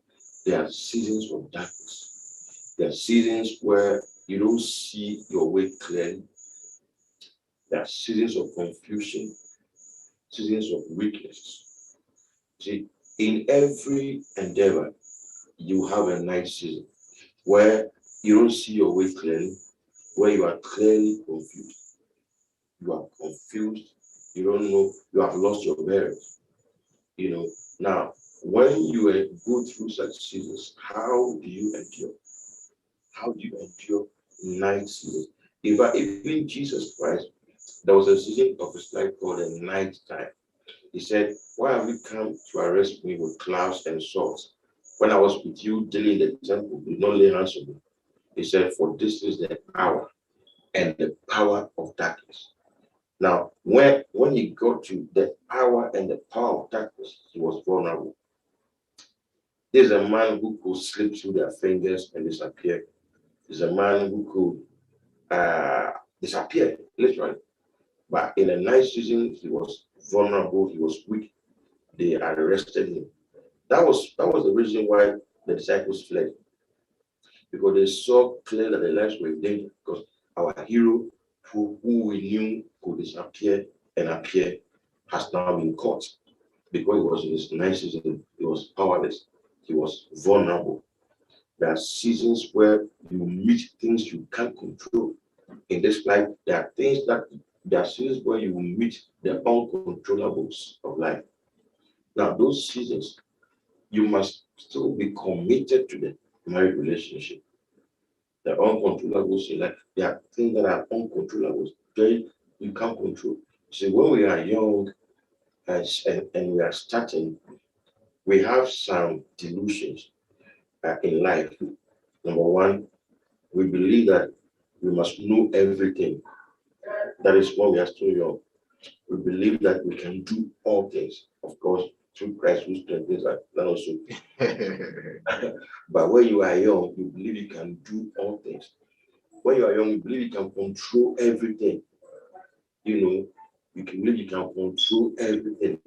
they are seasons of darkness. They are seasons where you don't see your way clearly. There are seasons of confusion, seasons of weakness. See, in every endeavor, you have a night season where you don't see your way clearly, where you are clearly confused. You are confused, you don't know, you have lost your bearings. You know, now when you go through such seasons, how do you endure? How do you endure night seasons? Even Jesus Christ, there was a season of his life called a night time. He said, why have you come to arrest me with clouds and swords? When I was with you daily in the temple, you did not lay hands on me. He said, for this is the hour and the power of darkness. Now, when he got to the hour and the power of darkness, he was vulnerable. There's a man who could slip through their fingers and disappear. There's a man who could disappear, literally. But in the night season, he was vulnerable, he was weak. They arrested him. That was the reason why the disciples fled. Because they saw clearly that their lives were in danger. Because our hero, who we knew could disappear and appear, has now been caught. Because he was in his night season, he was powerless, he was vulnerable. There are seasons where you meet things you can't control. In this life, there are seasons where you will meet the uncontrollables of life. Now, those seasons, you must still be committed to the marriage relationship. The uncontrollables in life, there are things that are uncontrollable. You can't control. See, when we are young and we are starting, we have some delusions in life. Number one, we believe that we must know everything. That is when we are still young. We believe that we can do all things, of course, through Christ who strengthens us. That also. But when you are young, you believe you can do all things. When you are young, you believe you can control everything. You know, you can believe you can control everything.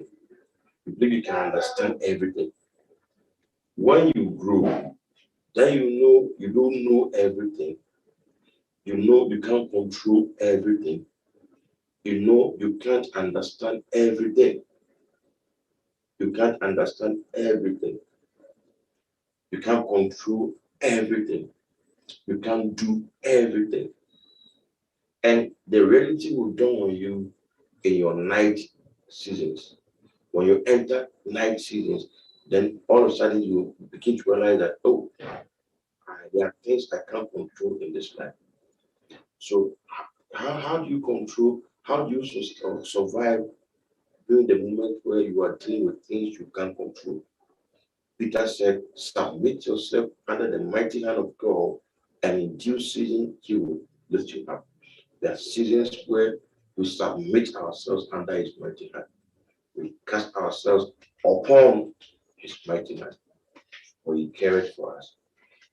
You believe you can understand everything. When you grow, then you know you don't know everything. You know you can't control everything. You know you can't understand everything. You can't understand everything. You can't control everything. You can't do everything. And the reality will dawn on you in your night seasons. When you enter night seasons, then all of a sudden you begin to realize that, oh, there are things I can't control in this life. So how do you control, how do you survive during the moment where you are dealing with things you can't control? Peter said, submit yourself under the mighty hand of God, and in due season he will lift you up. There are seasons where we submit ourselves under his mighty hand. We cast ourselves upon his mighty hand, for he cares for us.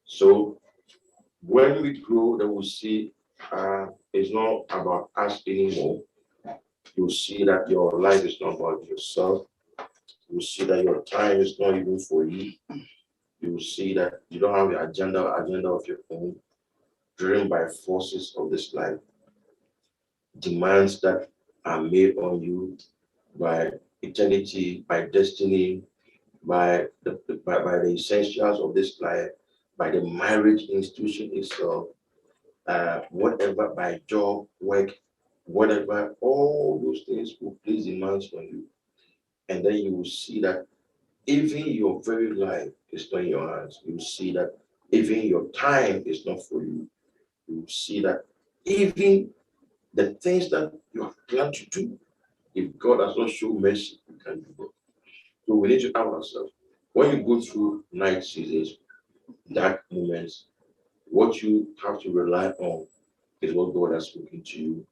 So when we grow, then we see it's not about us anymore. You'll see that your life is not about yourself. You'll see that your time is not even for you. You will see that you don't have the agenda of your own, driven by forces of this life, demands that are made on you by eternity, by destiny, by the essentials of this life, by the marriage institution itself, whatever, by job, work, whatever, all those things will place demands on you. And then you will see that even your very life is not in your hands. You will see that even your time is not for you. You will see that even the things that you have planned to do, if God has not shown mercy, you can't do it. So we need to ask ourselves, when you go through night seasons, dark moments, what you have to rely on is what God has spoken to you,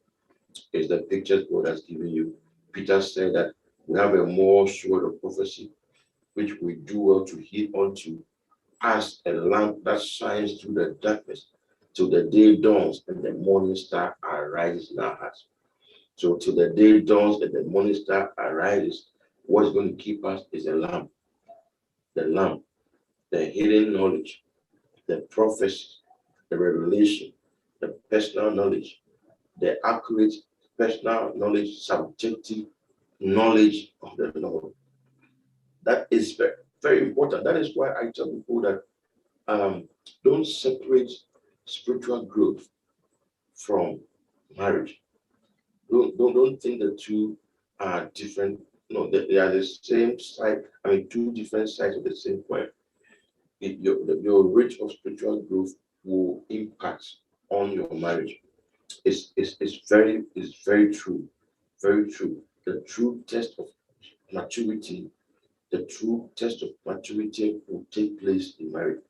is the pictures God has given you. Peter said that we have a more sword of prophecy, which we do well to heed unto, as a lamp that shines through the darkness till the day dawns and the morning star arises in our hearts. So till the day dawns and the morning star arises, what's going to keep us is a lamp. The lamp, the hidden knowledge, the prophecy, the revelation, the personal knowledge, the accurate personal knowledge, subjective knowledge of the Lord. That is very, very important. That is why I tell people that don't separate spiritual growth from marriage. Don't think the two are different. No, they are the same side. I mean, two different sides of the same coin. Your rate of spiritual growth will impact on your marriage. It's very true. Very true. The true test of maturity, will take place in marriage.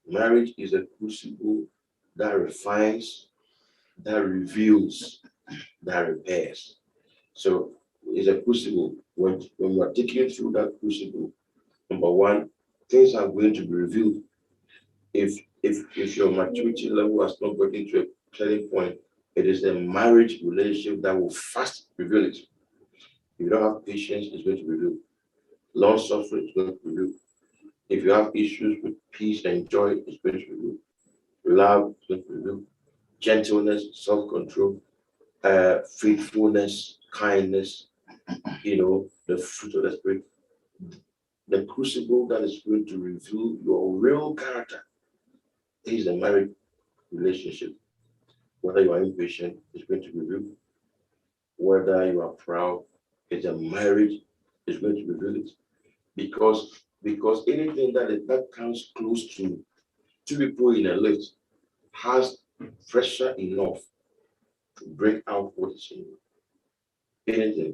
Marriage is a crucible that refines, that reveals, that repairs. So it's a crucible. When you are taking through that crucible, number one, things are going to be revealed. If your maturity level has not gotten to a certain point, it is a marriage relationship that will fast reveal it. If you don't have patience, it's going to reveal. Long suffering is going to reveal. If you have issues with peace and joy, it's going to reveal. Love is going to reveal. Gentleness, self-control, faithfulness, kindness, the fruit of the Spirit. The crucible that is going to reveal your real character is a marriage relationship. Whether you are impatient, it's going to reveal. Whether you are proud, it's a marriage, it's going to reveal it. Because anything that comes close to two people in a lift has pressure enough to bring out what is in you.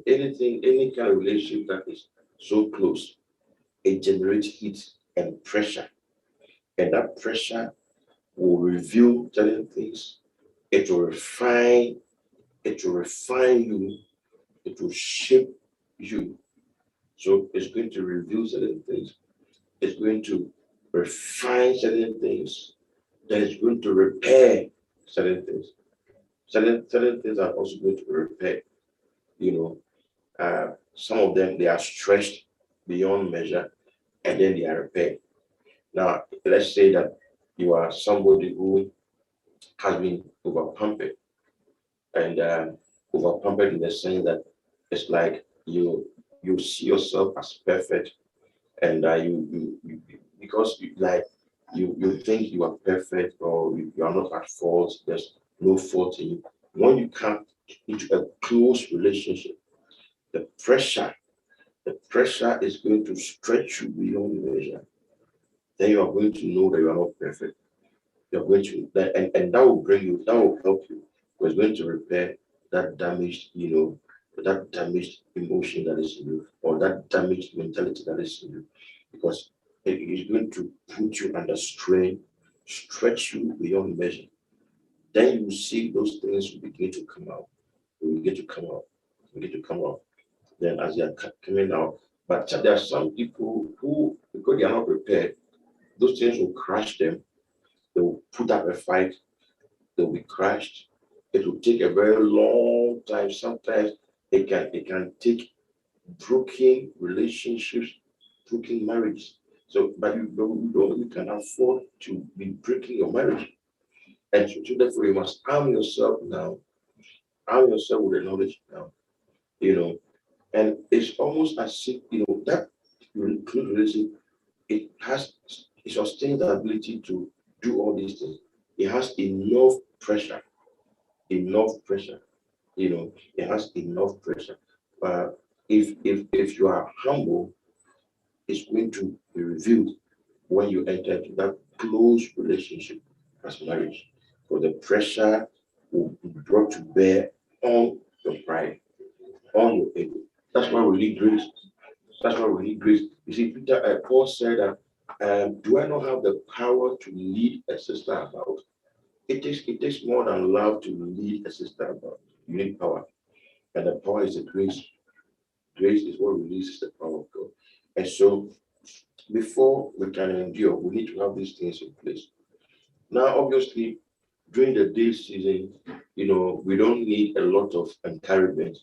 Any kind of relationship that is so close, it generates heat and pressure. And that pressure will reveal certain things. It will refine you, it will shape you. So it's going to reveal certain things. It's going to refine certain things. Then it's going to repair certain things. Certain things are also going to be repaired. Some of them, they are stretched beyond measure, and then they are repaired. Now, let's say that you are somebody who has been over-pampered, and over-pampered in the sense that it's like you see yourself as perfect, and you because you think you are perfect, or you are not at fault. There's no fault in you. When you come into a close relationship, the pressure the pressure is going to stretch you beyond measure. Then you are going to know that you are not perfect. You're going to, and that will bring you, that will help you. Because it's going to repair that damaged, that damaged emotion that is in you, or that damaged mentality that is in you. Because it is going to put you under strain, stretch you beyond measure. Then you see those things will begin to come out. Will begin to come out. Begin to come out. Then as they are coming out, but there are some people who, because they are not prepared, those things will crush them. They will put up a fight. They will be crushed. It will take a very long time. Sometimes it can take broken relationships, broken marriage. So, but you can afford to be breaking your marriage. And so therefore, you must arm yourself now. Arm yourself with the knowledge now. And it's almost as if, that relationship, it sustains the ability to do all these things. It has enough pressure. It has enough pressure. But if you are humble, it's going to be revealed when you enter into that close relationship as marriage. For the pressure will be brought to bear on your pride, on your ego. That's why we need grace. That's why we need grace. You see, Paul said that, do I not have the power to lead a sister about? It takes more than love to lead a sister about. You need power. And the power is the grace. Grace is what releases the power of God. And so before we can endure, we need to have these things in place. Now, obviously, during the day season, we don't need a lot of encouragement,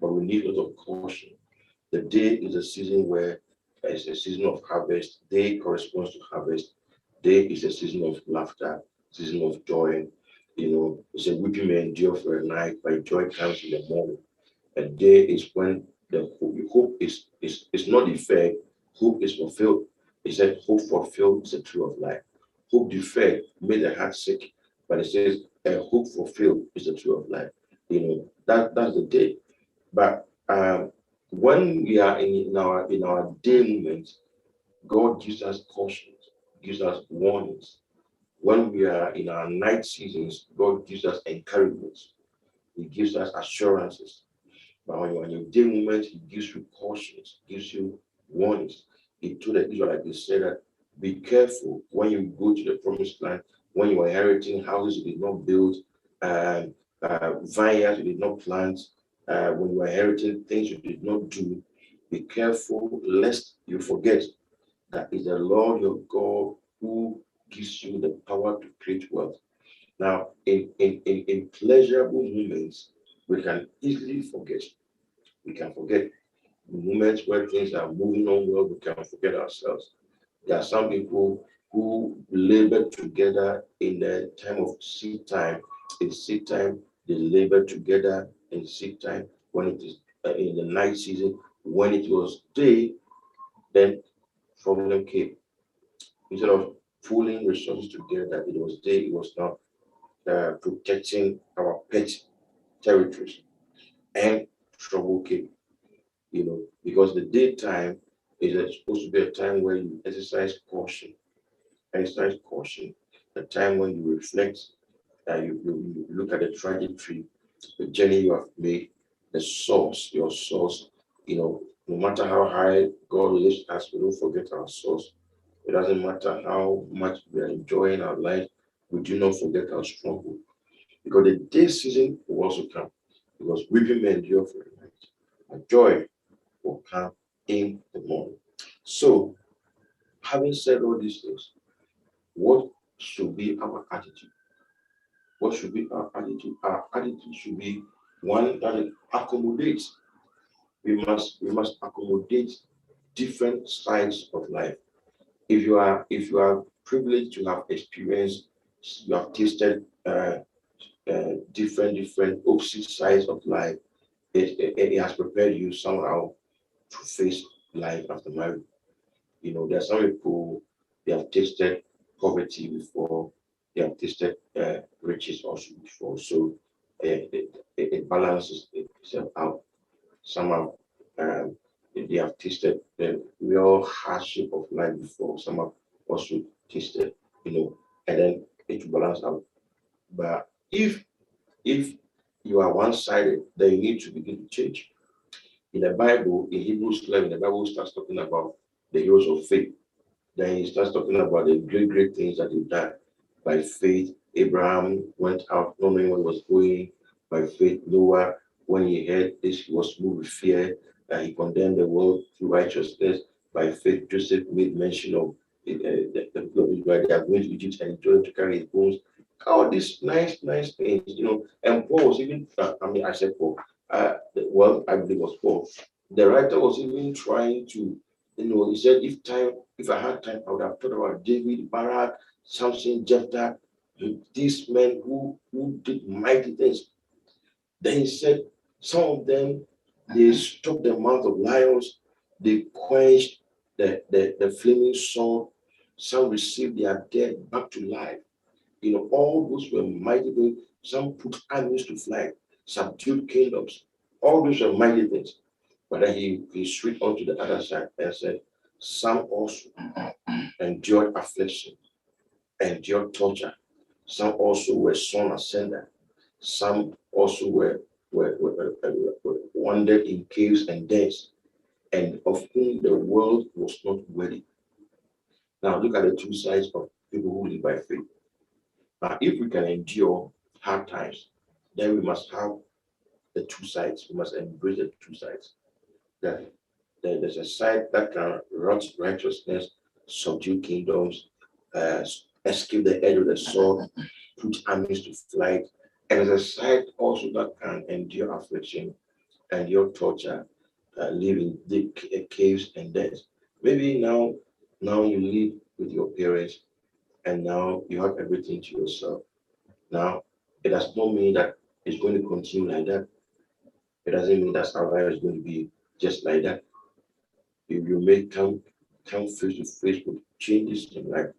but we need a lot of caution. The day is a season where it's a season of harvest. Day corresponds to harvest. Day is a season of laughter, season of joy. It's a weeping may endure for a night, but joy comes in the morning. A day is when the hope is not deferred, hope is fulfilled. It said, hope fulfilled is the tree of life. Hope deferred made the heart sick, but it says, hope fulfilled is the tree of life. That's the day. But when we are in our day moments, God gives us cautions, gives us warnings. When we are in our night seasons, God gives us encouragements. He gives us assurances. But when you're in your day moments, He gives you cautions, gives you warnings. He told the Israelites, he said that be careful when you go to the promised land, when you are inheriting houses you did not build, vineyards you did not plant, when you are inheriting things you did not do. Be careful lest you forget that it's the Lord your God who gives you the power to create wealth. Now, in pleasurable moments, we can easily forget. We can forget the moments where things are moving on well, we can forget ourselves. There are some people who labor together in the time of seed time. In seed time, they labor together in seed time. When it is in the night season, when it was day, then problem came. Instead of pulling resources together, it was day, it was not protecting our pet territories, and trouble came. Because the daytime is supposed to be a time where you exercise caution, the time when you reflect, you look at the trajectory, the journey you have made, the source, your source. No matter how high God lifts us, we don't forget our source. It doesn't matter how much we are enjoying our life, we do not forget our struggle. Because the day season will also come. Because weeping may endure for a night, but joy will come in the morning. So, having said all these things, what should be our attitude? What should be our attitude? Our attitude should be one that accommodates. We must accommodate different sides of life. If you are privileged to have experienced, you have tasted different opposite sides of life, it has prepared you somehow to face life after marriage. There are some people, they have tasted poverty before, they have tasted riches also before. So it balances itself out. Some have they have tasted the real hardship of life before. Some have also tasted, and then it will balance out. But if you are one-sided, then you need to begin to change. In the Bible, in Hebrews 11, the Bible starts talking about the heroes of faith. Then he starts talking about the great things that they've done. By faith, Abraham went out not knowing what was going. By faith, Noah, when he heard this, he was moved with fear, and he condemned the world through righteousness. By faith, Joseph made mention of the people of Israel. They are going to Egypt and joined to carry his bones. All these nice things, And Paul was even, I said Paul, well, I believe it was Paul. The writer was even trying to, he said, if I had time, I would have talked about David, Barak, Samson, Jephthah, these men who did mighty things. Then he said, some of them, they stopped the mouth of lions, they quenched the flaming sword, some received their dead back to life. All those were mighty things. Some put armies to flight, subdued kingdoms. All those were mighty things. But then he switched on to the other side and said, some also endured affliction, endured torture. Some also were sown asunder. Some also were wandered in caves and dens, and of whom the world was not worthy. Now look at the two sides of people who live by faith. Now, if we can endure hard times, then we must have the two sides. We must embrace the two sides. That there's a side that can rot righteousness, subdue kingdoms, escape the edge of the sword, put armies to flight. And there's a side also that can endure affliction, endure torture, live in deep caves and dens. Maybe now you live with your parents, and now you have everything to yourself. Now, it does not mean that it's going to continue like that. It doesn't mean that's how life is going to be just like that. If you may come face to face with changes in life.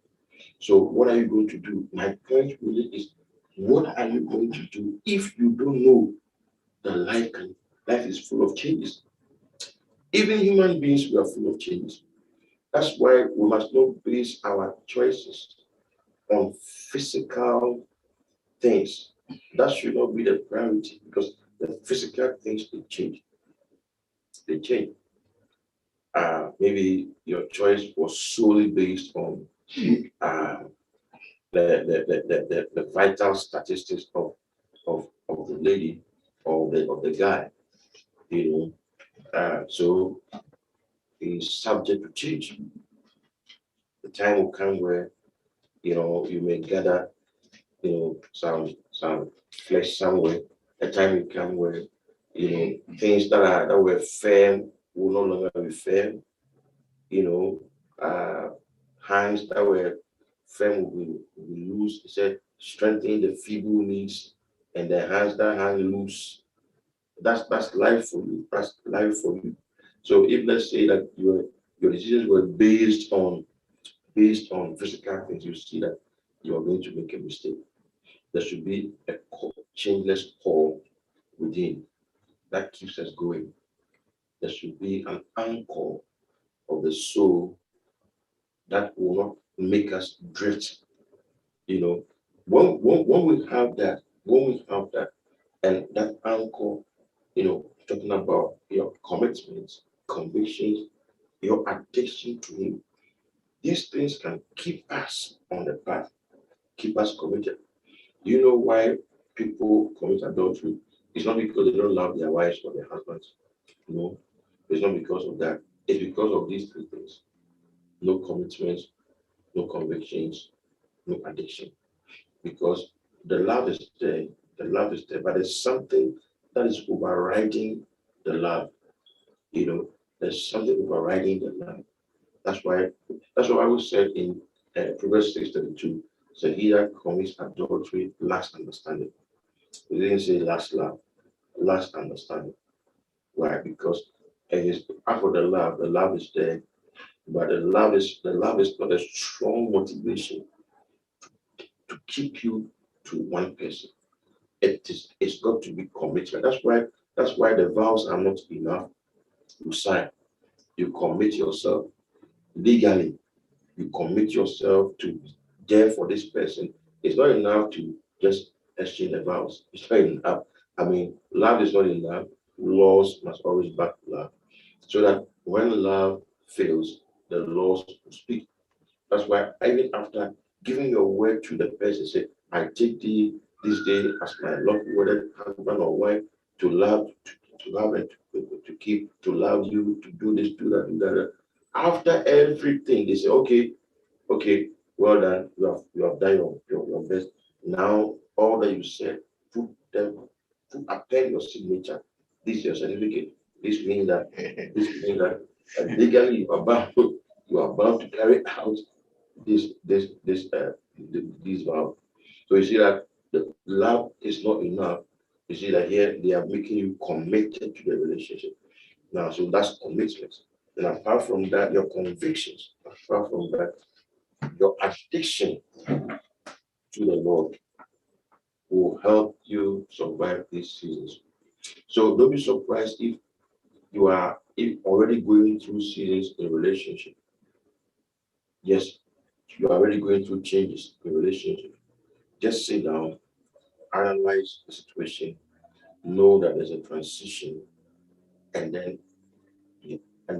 So what are you going to do? My point really is, what are you going to do if you don't know that life is full of changes? Even human beings, we are full of changes. That's why we must not base our choices on physical things. That should not be the priority, because the physical things they change. They change. Maybe your choice was solely based on the vital statistics of the lady or the guy, so it's subject to change. The time will come where you may gather some flesh somewhere. A time will come where things that were firm will no longer be firm. Hands that were firm will loose. He said, strengthening the feeble knees, and the hands that hang loose. That's life for you. That's life for you. So if let's say that your decisions were based on physical things, you see that you are going to make a mistake. There should be a changeless core within that keeps us going. There should be an anchor of the soul that will not make us drift. When we have that, and that anchor, talking about your commitments, convictions, your addiction to Him, these things can keep us on the path, keep us committed. Do you know why people commit adultery? It's not because they don't love their wives or their husbands. No, it's not because of that. It's because of these three things: no commitments, no convictions, no addiction. Because the love is there, but there's something that is overriding the love. There's something overriding the love. That's why I would say in Proverbs 6:32, so he that commits adultery lacks understanding. It didn't say lacks love, lacks understanding. Why? Because it is after the love is there, but the love is not a strong motivation to keep you to one person. It's got to be commitment. That's why the vows are not enough. You sign. you commit yourself legally. You commit yourself to there for this person. It's not enough to just exchange the vows. It's not enough. I mean, love is not enough. Laws must always back love. So that when love fails, the laws will speak. That's why even after giving your word to the person, say, I take thee this day as my lawful wedded husband or wife to love, to love and to keep, to love you, to do this, do that, do that. After everything, they say, okay, well done. You have done your best. Now all that you said, append your signature. This is your certificate. This means that legally you are bound to carry out this vow. So you see that the love is not enough. You see that here they are making you committed to the relationship. Now, so that's commitment. And apart from that, your convictions, apart from that, your addiction to the Lord will help you survive these seasons. So don't be surprised if you are already going through seasons in relationship. Yes, you are already going through changes in relationship. Just sit down, analyze the situation, know that there's a transition, and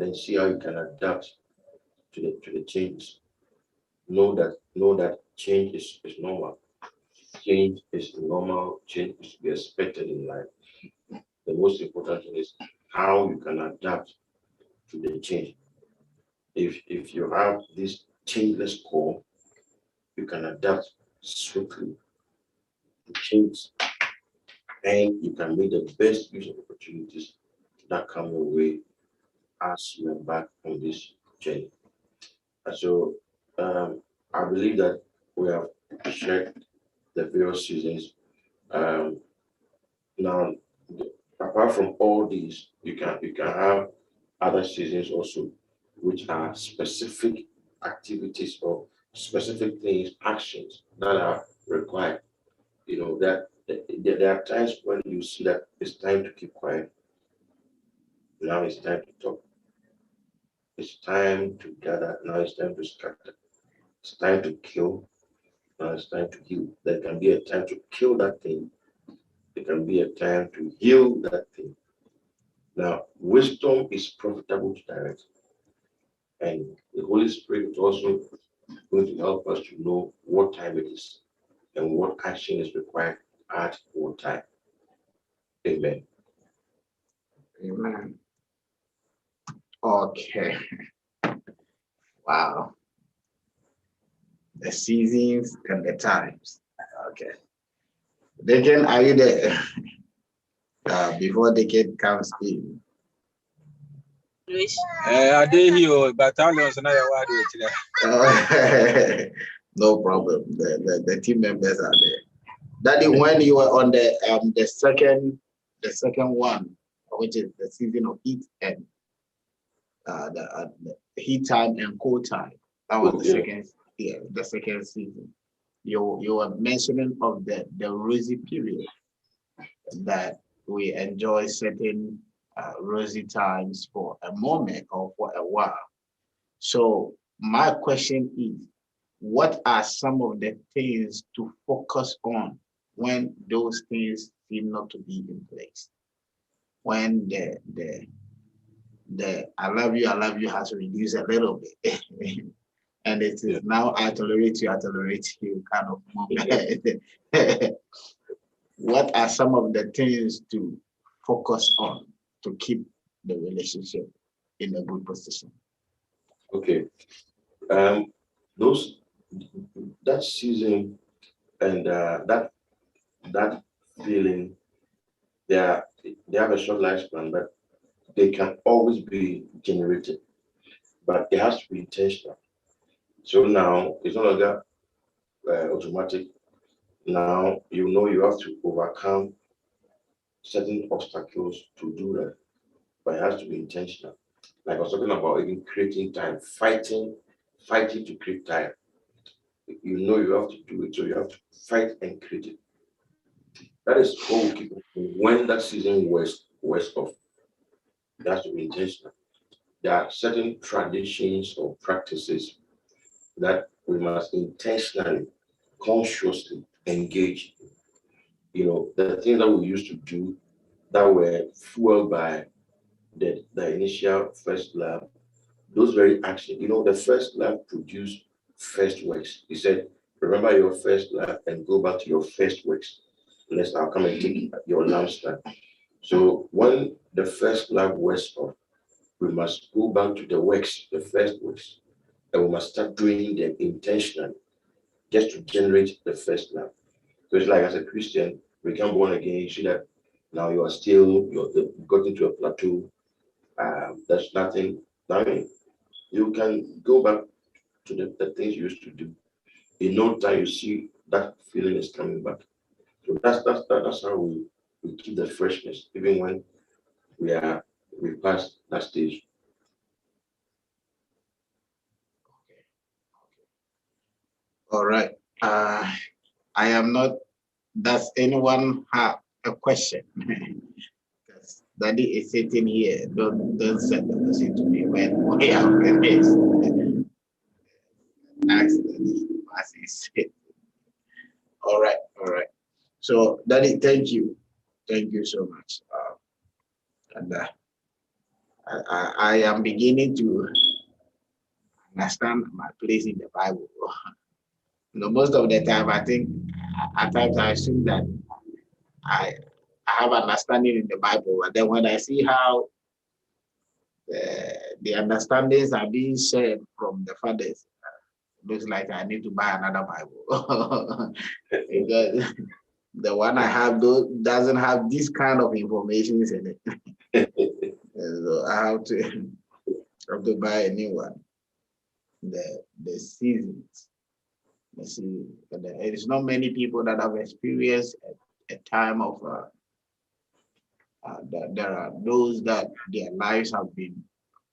then see how you can adapt to the changes. Know that change is normal. Change is normal. Change is to be expected in life. The most important thing is how you can adapt to the change. If you have this changeless core, you can adapt swiftly to change, and you can make the best use of opportunities that come your way as you embark on this journey. And so I believe that we have shared the various seasons. Now, apart from all these, you can have other seasons also, which are specific activities or specific things, actions that are required. You know that there are times when you see that it's time to keep quiet. Now it's time to talk. It's time to gather. Now it's time to scatter. It's time to kill. Now it's time to heal. There can be a time to kill that thing. There can be a time to heal that thing. Now, wisdom is profitable to direct. And the Holy Spirit is also going to help us to know what time it is and what action is required at what time. Amen. Amen. Okay. Wow. The seasons and the times. Okay. Deacon, are you there? Before Deacon comes in. I did hear battalions and I No problem. The team members are there. Daddy, when you were on the second one, which is the season of heat and the heat time and cold time, that was the second season. You were mentioning of the rosy period, that we enjoy certain rosy times for a moment or for a while. So my question is, what are some of the things to focus on when those things seem not to be in place? When the I love you has reduced a little bit. And it is now I tolerate you kind of moment. What are some of the things to focus on to keep the relationship in a good position? Okay. That season and that feeling, they have a short lifespan, but they can always be generated. But it has to be intentional. So now it's no longer automatic. Now you have to overcome certain obstacles to do that, but it has to be intentional. Like I was talking about, even creating time, fighting to create time. You have to do it, so you have to fight and create it. That is what will keep it. When that season wears off, it has to be intentional. there are certain traditions or practices that we must intentionally, consciously engage. You know, the things that we used to do that were fueled by the initial first love, those very actions, you know, the first love produced first works. He said, remember your first love and go back to your first works. Unless I'll come and take your lampstand. So when the first love wears off, we must go back to the works, the first works, and we must start doing them intentionally just to generate the first love. So it's like as a Christian, we become born again, you see that now you are still, you've got into a plateau. There's nothing. I mean, you can go back to the things you used to do. In no time, you see that feeling is coming back. So that's how we keep the freshness, even when we pass that stage. All right. I am not. Does anyone have a question? Because Daddy is sitting here. Don't send the question to me when we are finished. Ask Daddy as he said. All right. All right. So, Daddy, thank you. Thank you so much. And I am beginning to understand my place in the Bible. You know, most of the time, I think at times I assume that I have understanding in the Bible, but then when I see how the understandings are being shared from the fathers, looks like I need to buy another Bible because the one I have doesn't have this kind of information in it. So I have to buy a new one. The seasons. It is not many people that have experienced a time of there are those that their lives have been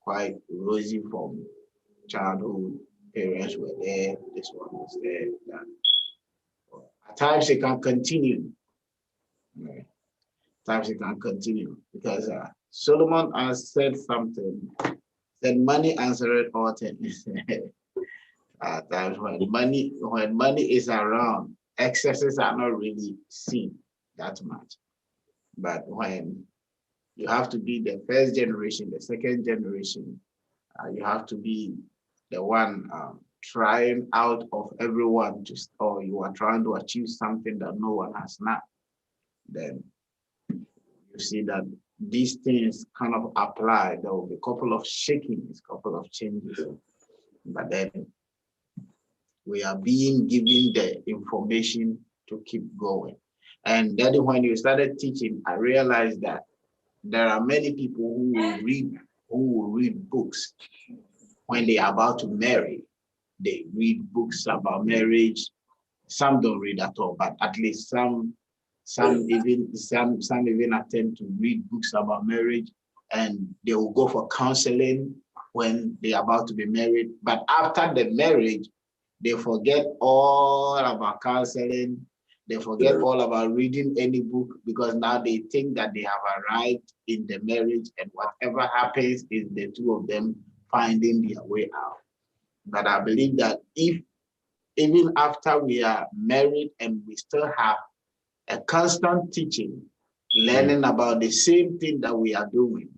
quite rosy from childhood. Parents were there, this one was there. At times it can continue. Right? At times it can continue because Solomon has said something. Said money answered all things. At times when money is around, excesses are not really seen that much. But when you have to be the first generation, the second generation, you have to be the one trying out of everyone or you are trying to achieve something that no one has now. Then you see that these things kind of apply. There will be a couple of shakings, couple of changes, but then we are being given the information to keep going. And then when you started teaching, I realized that there are many people who will read books when they are about to marry. They read books about marriage. Some don't read at all, but at least some even attempt to read books about marriage, and they will go for counseling when they are about to be married. But after the marriage, they forget all about counseling. They forget all about reading any book because now they think that they have arrived in the marriage, and whatever happens is the two of them finding their way out. But I believe that if even after we are married and we still have a constant teaching, learning about the same thing that we are doing,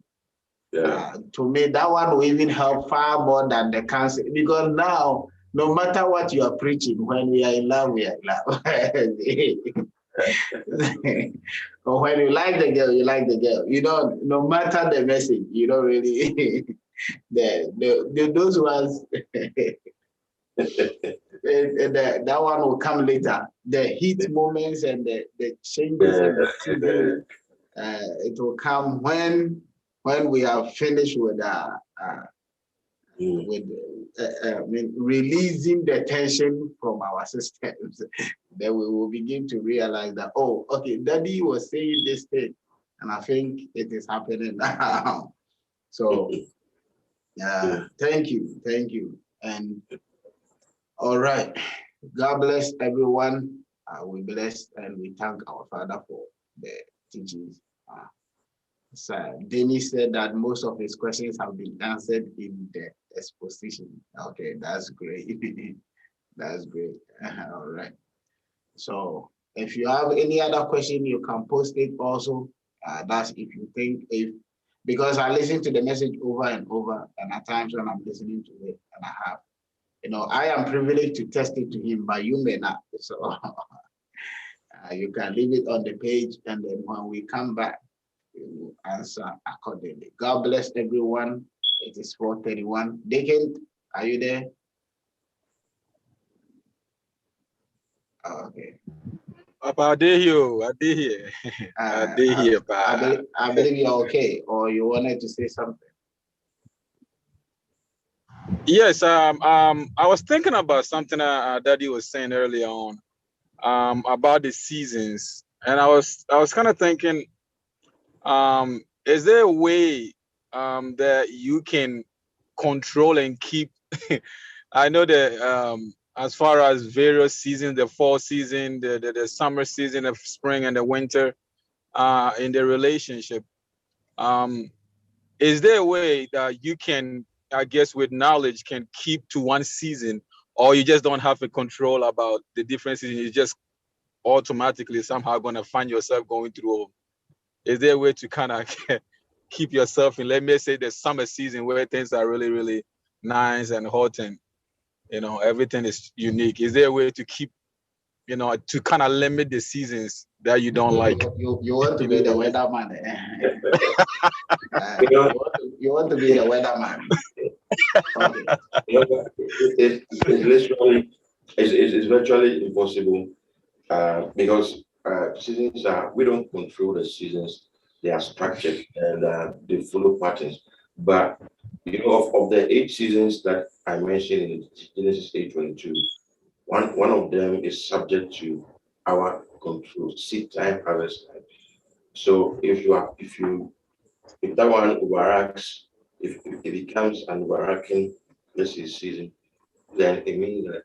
to me, that one will even help far more than the counseling, because now, no matter what you are preaching, when we are in love, we are in love. Or when you like the girl, you like the girl. You don't, no matter the message, you don't really, those ones, that one will come later. The heat moments and the changes in the TV, it will come when we are finished with releasing the tension from our systems. Then we will begin to realize that, oh, okay, Daddy was saying this thing, and I think it is happening now. So, thank you, and all right. God bless everyone. We bless and we thank our Father for the teachings So Dennis said that most of his questions have been answered in the exposition. Okay, that's great. That's great. All right. So if you have any other question, you can post it also. That's if you think because I listen to the message over and over, and at times when I'm listening to it, and I am privileged to test it to him, but you may not. So you can leave it on the page, and then when we come back, we will answer accordingly. God bless everyone. It is 4:31. Deacon, are you there? Oh, okay. Papa, I did here. I did here, Papa. I believe you're okay, or you wanted to say something. Yes, I was thinking about something Daddy was saying earlier on, about the seasons, and I was kind of thinking, is there a way that you can control and keep? I know that as far as various seasons, the fall season, the summer season, the spring and the winter, in the relationship, is there a way that you can, I guess, with knowledge, can keep to one season, or you just don't have a control about the different seasons? You just automatically somehow going to find yourself going through. Is there a way to kind of keep yourself in, let me say, the summer season where things are really, really nice and hot and everything is unique? Is there a way to keep, to kind of limit the seasons that you don't like? You want to be the weatherman. You want to be the weatherman. Okay. It's virtually impossible because seasons we don't control the seasons. They are structured and they follow patterns. But of the 8 seasons that I mentioned in Genesis 8:22, one of them is subject to our control: seed time, harvest time. So if that one overacts, if it becomes an overarching, let's say, season, then it means that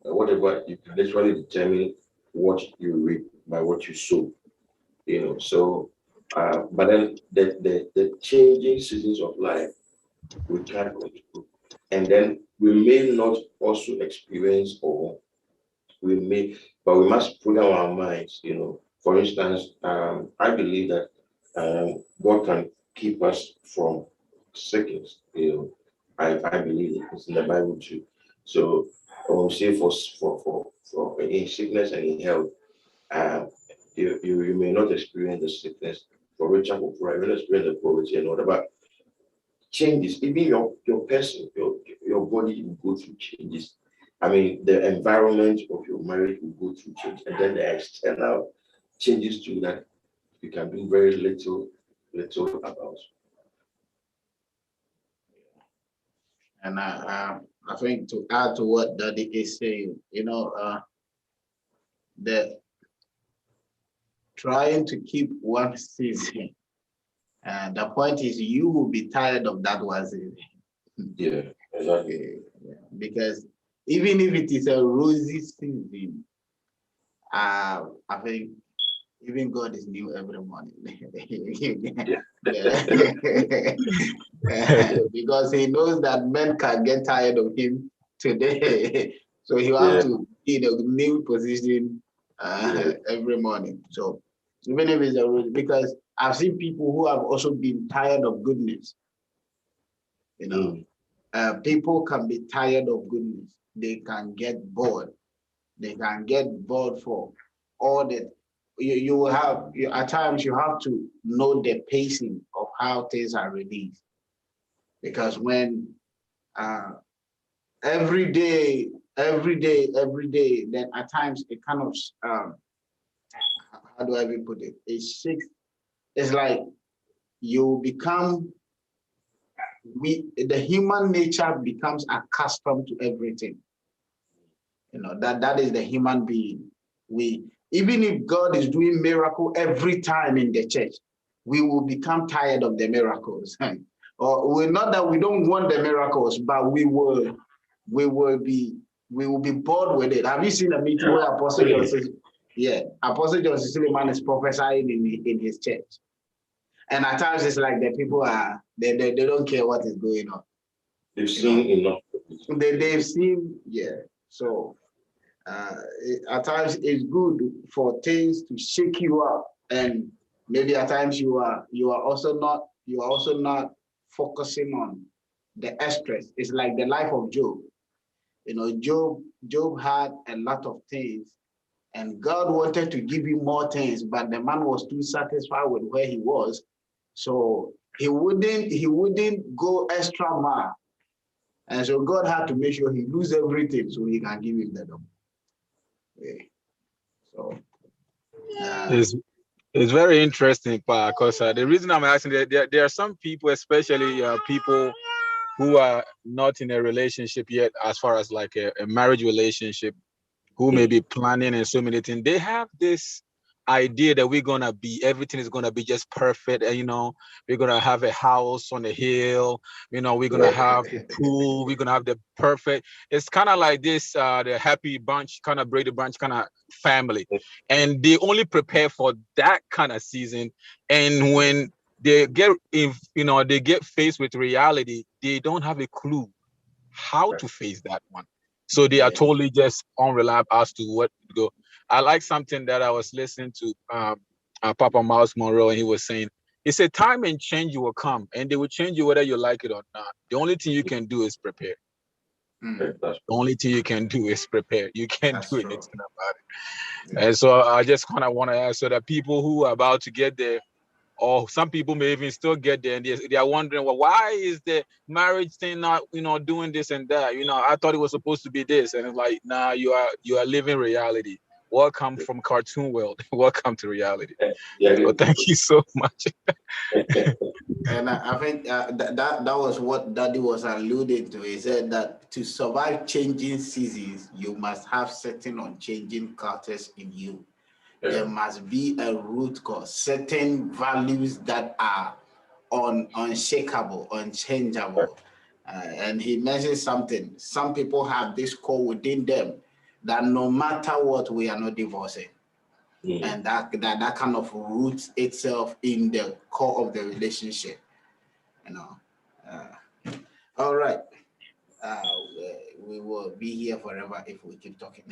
whatever you can literally determine what you reap by what you sow. So but then the changing seasons of life we can't control, and then we may not also experience, or but we must put on our minds. For instance, I believe that God can keep us from sickness. I believe it's in the Bible too. So when we say for in sickness and in health, you may not experience the sickness. For richer or poor, you may not experience the poverty and all that. But changes, even your person, your body will go through changes. I mean, the environment of your marriage will go through change, and then the external changes too that you can do very little about. And I think to add to what Daddy is saying, the trying to keep one season, and the point is you will be tired of that one season. Yeah, exactly. Because even if it is a rosy season, I think even God is new every morning. Because he knows that men can get tired of him today. So he has to be in a new position every morning. So even if it's a rosy, because I've seen people who have also been tired of goodness. People can be tired of goodness. They can get bored. They can get bored for all that. You will have, at times you have to know the pacing of how things are released. Because when every day, then at times it kind of, how do I even put it? It's like you become, the human nature becomes accustomed to everything. That is the human being. Even if God is doing miracle every time in the church, we will become tired of the miracles. Or we're not that we don't want the miracles, but we will be bored with it. Have you seen a meeting where Apostle John Suleiman is prophesying in his church? And at times it's like the people are they don't care what is going on. They've seen enough. They've seen, yeah. So at times it's good for things to shake you up, and maybe at times you are also not focusing on the extras. It's like the life of Job. Job had a lot of things, and God wanted to give him more things, but the man was too satisfied with where he was, so he wouldn't go extra mile, and so God had to make sure he lose everything so he can give him the double. Yeah. So it's very interesting, because the reason I'm asking that there are some people, especially people who are not in a relationship yet, as far as like a marriage relationship, who may be planning and so many things. They have this idea that everything is gonna be just perfect, and we're gonna have a house on the hill, we're gonna have a pool, we're gonna have the perfect. It's kind of like this, the happy bunch, kind of Brady Bunch kind of family, and they only prepare for that kind of season, and when they get they get faced with reality, they don't have a clue how to face that one. So they are totally just unreliable as to what to go. I like something that I was listening to Papa Miles Monroe, and he was saying, he said, time and change will come, and they will change you whether you like it or not. The only thing you can do is prepare. The only thing you can do is prepare. You can't do anything about it. Yeah. And so I just kind of want to ask, so that people who are about to get there, or some people may even still get there, and they are wondering, well, why is the marriage thing not, doing this and that? I thought it was supposed to be this, and it's like, nah, you are living reality. Welcome from cartoon world. Welcome to reality. So thank you so much. And I think that was what Daddy was alluding to. He said that to survive changing seasons, you must have certain unchanging characters in you. There must be a root cause, certain values that are unshakable, unchangeable. And he mentioned something. Some people have this core within them that no matter what, we are not divorcing. And that kind of roots itself in the core of the relationship. All right. We will be here forever if we keep talking.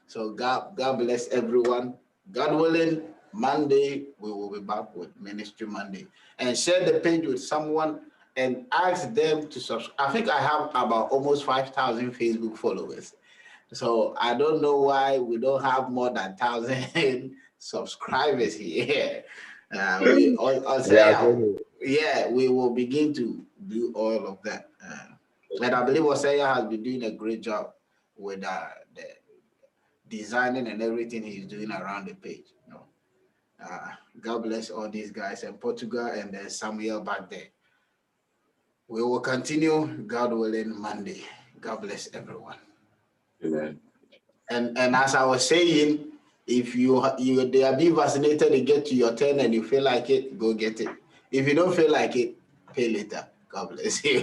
So God bless everyone. God willing, Monday we will be back with Ministry Monday. And share the page with someone and ask them to subscribe. I think I have about almost 5,000 Facebook followers. So I don't know why we don't have more than 1,000 subscribers here. We will begin to do all of that. And I believe Osaya has been doing a great job with the designing and everything he's doing around the page. God bless all these guys in Portugal, and then Samuel back there. We will continue, God willing, Monday. God bless everyone. Amen. And as I was saying, if they are being vaccinated, you get to your turn and you feel like it, go get it. If you don't feel like it, pay later. God bless you.